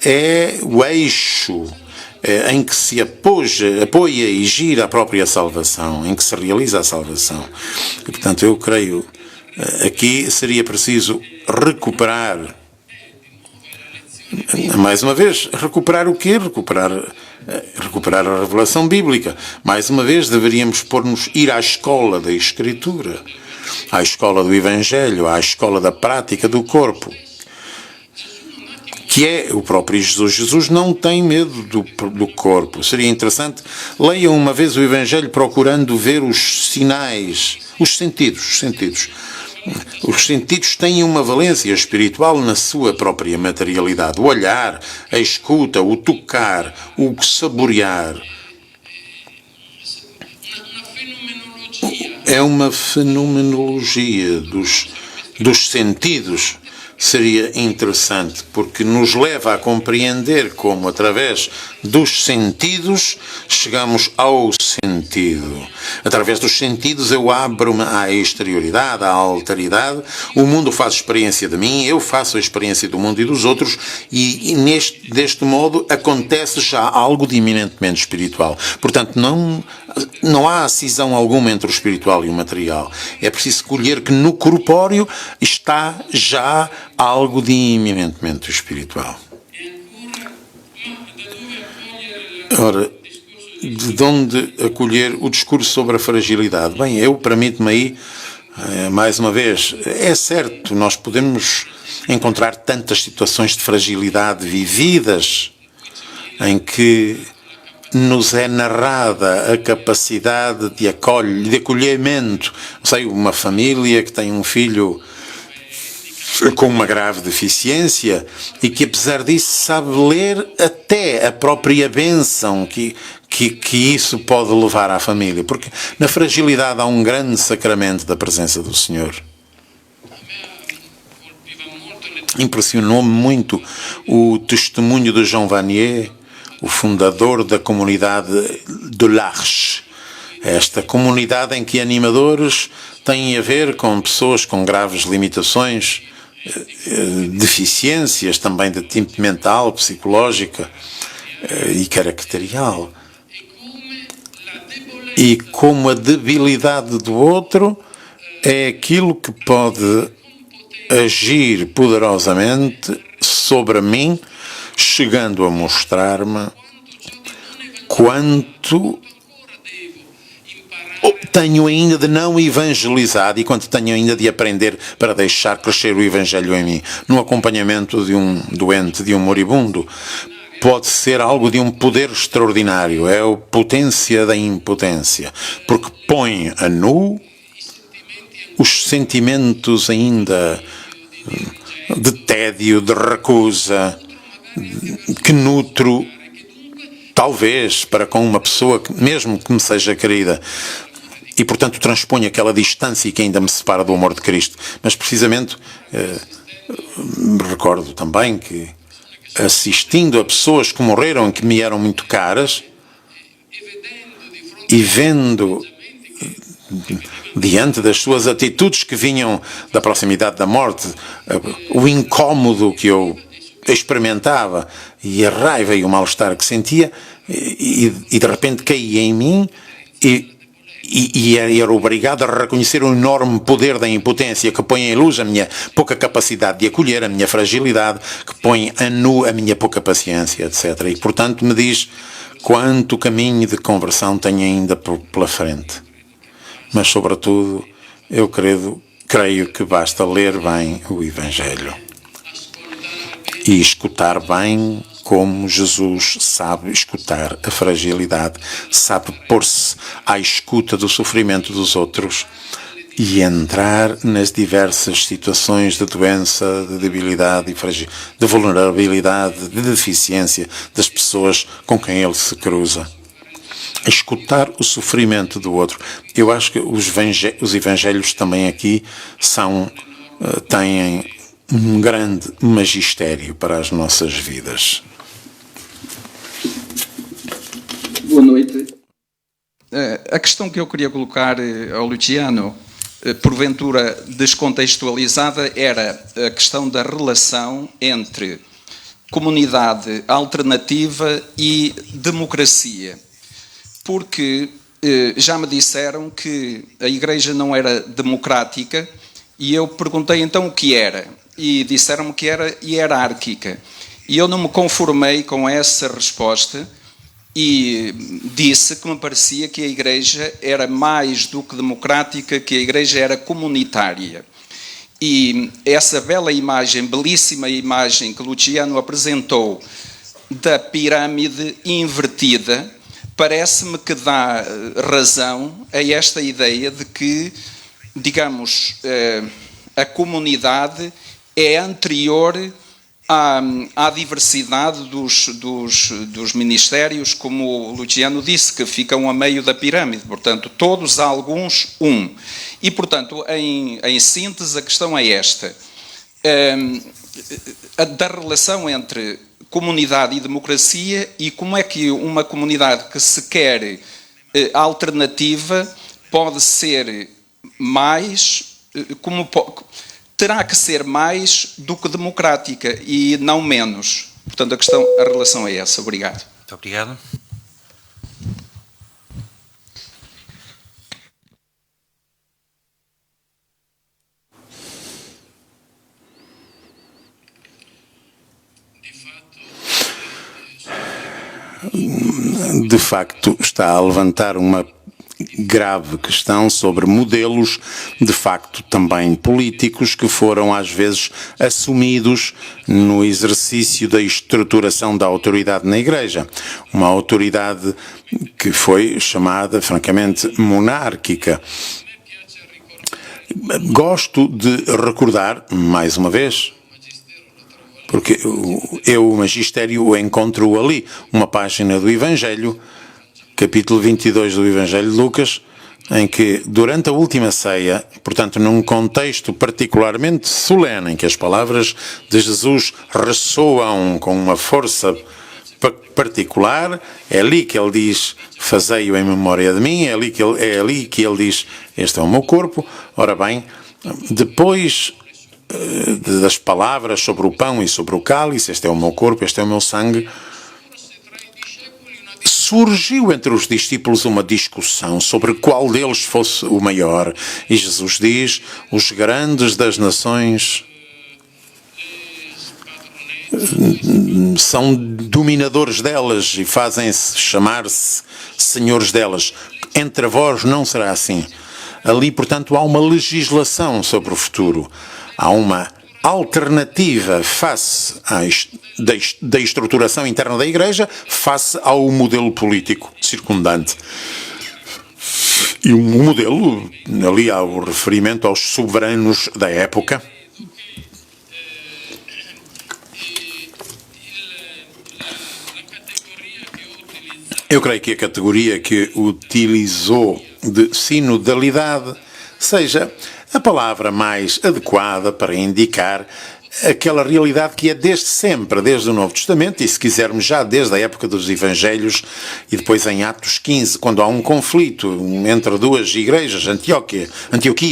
é o eixo em que se apoia e gira a própria salvação, em que se realiza a salvação. E, portanto, eu creio, aqui seria preciso recuperar. Mais uma vez, recuperar o quê? Recuperar a revelação bíblica. Mais uma vez, deveríamos ir à escola da Escritura, à escola do Evangelho, à escola da prática do corpo, que é o próprio Jesus. Jesus não tem medo do corpo. Seria interessante, leiam uma vez o Evangelho procurando ver os sinais, os sentidos. Os sentidos têm uma valência espiritual na sua própria materialidade. O olhar, a escuta, o tocar, o saborear. É uma fenomenologia dos sentidos seria interessante, porque nos leva a compreender como, através dos sentidos, chegamos ao sentido. Através dos sentidos eu abro-me à exterioridade, à alteridade, o mundo faz experiência de mim, eu faço a experiência do mundo e dos outros, e deste modo acontece já algo de eminentemente espiritual. Portanto, não há cisão alguma entre o espiritual e o material. É preciso escolher que no corpóreo está já algo de eminentemente espiritual. Ora, de onde acolher o discurso sobre a fragilidade? Bem, eu permito-me aí, mais uma vez, é certo, nós podemos encontrar tantas situações de fragilidade vividas em que nos é narrada a capacidade de acolhimento. Sei, uma família que tem um filho com uma grave deficiência e que, apesar disso, sabe ler até a própria bênção que isso pode levar à família. Porque na fragilidade há um grande sacramento da presença do Senhor. Impressionou-me muito o testemunho de Jean Vanier, o fundador da comunidade de l'Arche. Esta comunidade em que animadores têm a ver com pessoas com graves limitações, deficiências também de tipo mental, psicológica e caracterial. E como a debilidade do outro é aquilo que pode agir poderosamente sobre mim, chegando a mostrar-me quanto tenho ainda de não evangelizar e quanto tenho ainda de aprender para deixar crescer o Evangelho em mim. No acompanhamento de um doente, de um moribundo, pode ser algo de um poder extraordinário. É a potência da impotência, porque põe a nu os sentimentos ainda de tédio, de recusa, que nutro, talvez, para com uma pessoa, que, mesmo que me seja querida, e, portanto, transponho aquela distância que ainda me separa do amor de Cristo. Mas, precisamente, me recordo também que, assistindo a pessoas que morreram, que me eram muito caras, e vendo diante das suas atitudes que vinham da proximidade da morte, o incómodo que eu experimentava e a raiva e o mal-estar que sentia, e de repente caía em mim e era obrigado a reconhecer o enorme poder da impotência que põe em luz a minha pouca capacidade de acolher, a minha fragilidade, que põe a nu a minha pouca paciência, etc. E, portanto, me diz quanto caminho de conversão tenho ainda pela frente. Mas, sobretudo, eu creio que basta ler bem o Evangelho e escutar bem como Jesus sabe escutar a fragilidade, sabe pôr-se à escuta do sofrimento dos outros e entrar nas diversas situações de doença, de debilidade e de vulnerabilidade, de deficiência das pessoas com quem ele se cruza. Escutar o sofrimento do outro. Eu acho que os evangelhos também aqui têm um grande magistério para as nossas vidas. Boa noite. A questão que eu queria colocar ao Luciano, porventura descontextualizada, era a questão da relação entre comunidade alternativa e democracia. Porque já me disseram que a Igreja não era democrática e eu perguntei então o que era. E disseram-me que era hierárquica. E eu não me conformei com essa resposta e disse que me parecia que a Igreja era mais do que democrática, que a Igreja era comunitária. E essa bela imagem, belíssima imagem que Luciano apresentou da pirâmide invertida, parece-me que dá razão a esta ideia de que, digamos, a comunidade é anterior há diversidade dos ministérios, como o Luciano disse, que ficam a meio da pirâmide. Portanto, todos há alguns, um. E, portanto, em síntese, a questão é esta. Da relação entre comunidade e democracia, e como é que uma comunidade que se quer alternativa pode ser mais, terá que ser mais do que democrática e não menos. Portanto, a relação é essa. Obrigado. Muito obrigado. De facto, está a levantar uma grave questão sobre modelos, de facto, também políticos, que foram às vezes assumidos no exercício da estruturação da autoridade na Igreja. Uma autoridade que foi chamada, francamente, monárquica. Gosto de recordar, mais uma vez, porque o magistério o encontro ali, uma página do Evangelho, capítulo 22 do Evangelho de Lucas, em que, durante a última ceia, portanto, num contexto particularmente solene, em que as palavras de Jesus ressoam com uma força particular, é ali que ele diz, fazei-o em memória de mim, é ali que ele diz, este é o meu corpo. Ora bem, depois das palavras sobre o pão e sobre o cálice, este é o meu corpo, este é o meu sangue, surgiu entre os discípulos uma discussão sobre qual deles fosse o maior. E Jesus diz, os grandes das nações são dominadores delas e fazem-se chamar-se senhores delas. Entre vós não será assim. Ali, portanto, há uma legislação sobre o futuro. Há uma alternativa face da estruturação interna da Igreja face ao modelo político circundante. E o modelo, ali há o referimento aos soberanos da época. Eu creio que a categoria que utilizou de sinodalidade seja a palavra mais adequada para indicar aquela realidade que é desde sempre, desde o Novo Testamento, e se quisermos já desde a época dos Evangelhos, e depois em Atos 15, quando há um conflito entre duas igrejas, Antioquia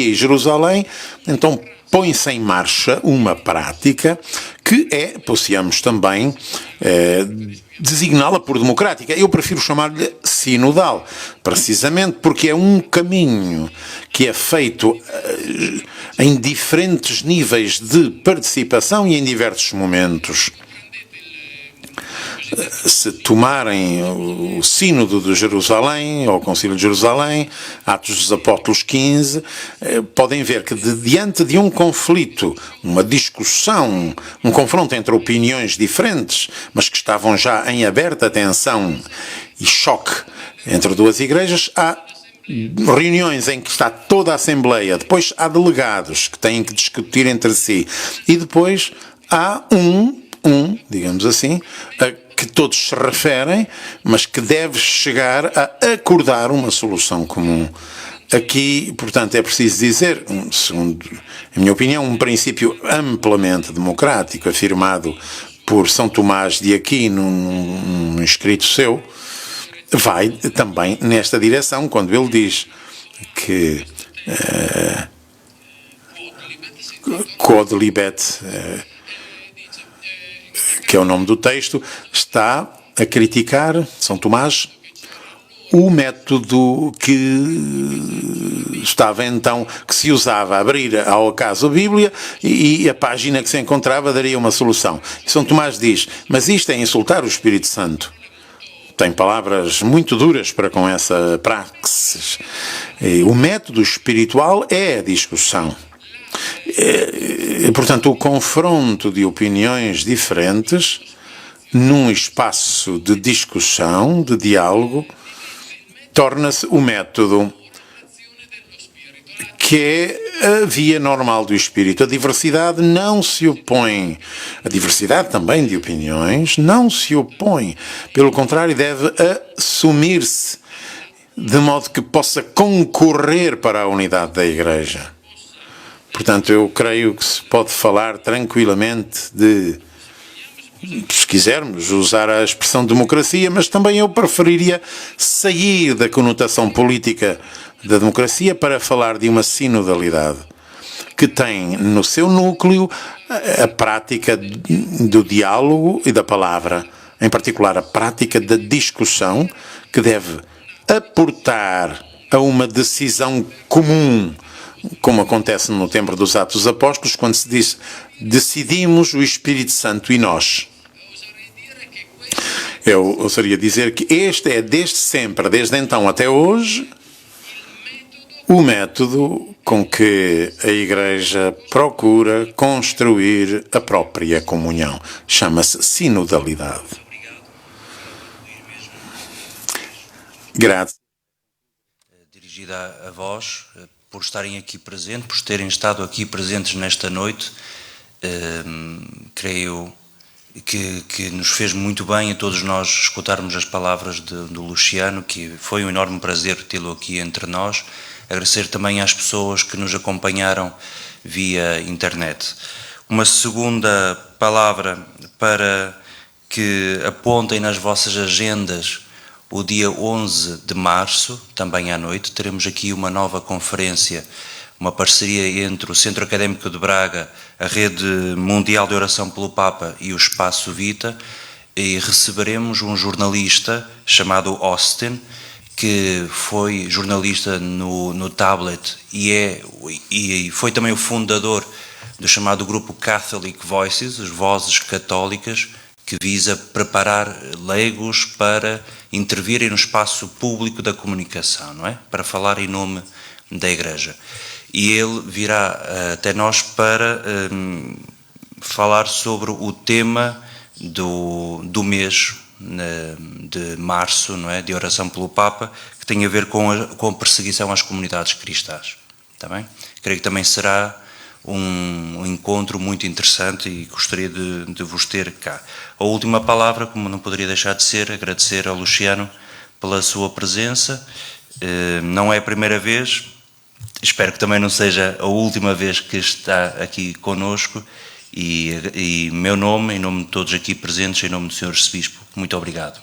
e Jerusalém, então põe-se em marcha uma prática que possamos também designá-la por democrática. Eu prefiro chamar-lhe sinodal, precisamente porque é um caminho que é feito em diferentes níveis de participação e em diversos momentos. Se tomarem o Sínodo de Jerusalém, ou o Concílio de Jerusalém, Atos dos Apóstolos 15, podem ver que diante de um conflito, uma discussão, um confronto entre opiniões diferentes, mas que estavam já em aberta tensão e choque entre duas igrejas, há reuniões em que está toda a Assembleia, depois há delegados que têm que discutir entre si, e depois há digamos assim, que todos se referem, mas que deve chegar a acordar uma solução comum. Aqui, portanto, é preciso dizer, segundo a minha opinião, um princípio amplamente democrático, afirmado por São Tomás de Aquino num escrito seu, vai também nesta direção, quando ele diz que quod libet, que é o nome do texto, está a criticar, São Tomás, o método que estava então, que se usava a abrir ao acaso a Bíblia e a página que se encontrava daria uma solução. E São Tomás diz, mas isto é insultar o Espírito Santo. Tem palavras muito duras para com essa praxis. O método espiritual é a discussão. Portanto, o confronto de opiniões diferentes num espaço de discussão, de diálogo, torna-se o método que é a via normal do espírito. A diversidade não se opõe. A diversidade também de opiniões não se opõe. Pelo contrário, deve assumir-se de modo que possa concorrer para a unidade da Igreja. Portanto, eu creio que se pode falar tranquilamente de, se quisermos, usar a expressão democracia, mas também eu preferiria sair da conotação política da democracia para falar de uma sinodalidade que tem no seu núcleo a prática do diálogo e da palavra, em particular a prática da discussão, que deve aportar a uma decisão comum, como acontece no tempo dos Atos Apóstolos, quando se diz decidimos o Espírito Santo e nós. Eu ousaria dizer que este é desde sempre, desde então até hoje, o método com que a Igreja procura construir a própria comunhão. Chama-se sinodalidade. Graças. Dirigida a vós, por estarem aqui presentes, por terem estado aqui presentes nesta noite. Creio que nos fez muito bem a todos nós escutarmos as palavras do Luciano, que foi um enorme prazer tê-lo aqui entre nós. Agradecer também às pessoas que nos acompanharam via internet. Uma segunda palavra para que apontem nas vossas agendas o dia 11 de março, também à noite, teremos aqui uma nova conferência, uma parceria entre o Centro Académico de Braga, a Rede Mundial de Oração pelo Papa e o Espaço Vita, e receberemos um jornalista chamado Austin, que foi jornalista no Tablet e foi também o fundador do chamado grupo Catholic Voices, as Vozes Católicas, que visa preparar leigos para intervirem no espaço público da comunicação, não é? Para falar em nome da Igreja. E ele virá até nós para falar sobre o tema do mês de março, não é? De oração pelo Papa, que tem a ver com a perseguição às comunidades cristãs. Está bem? Creio que também será um encontro muito interessante e gostaria de vos ter cá. A última palavra, como não poderia deixar de ser, agradecer ao Luciano pela sua presença. Não é a primeira vez, espero que também não seja a última vez que está aqui conosco, e meu nome, em nome de todos aqui presentes, em nome do Sr. Arcebispo, muito obrigado.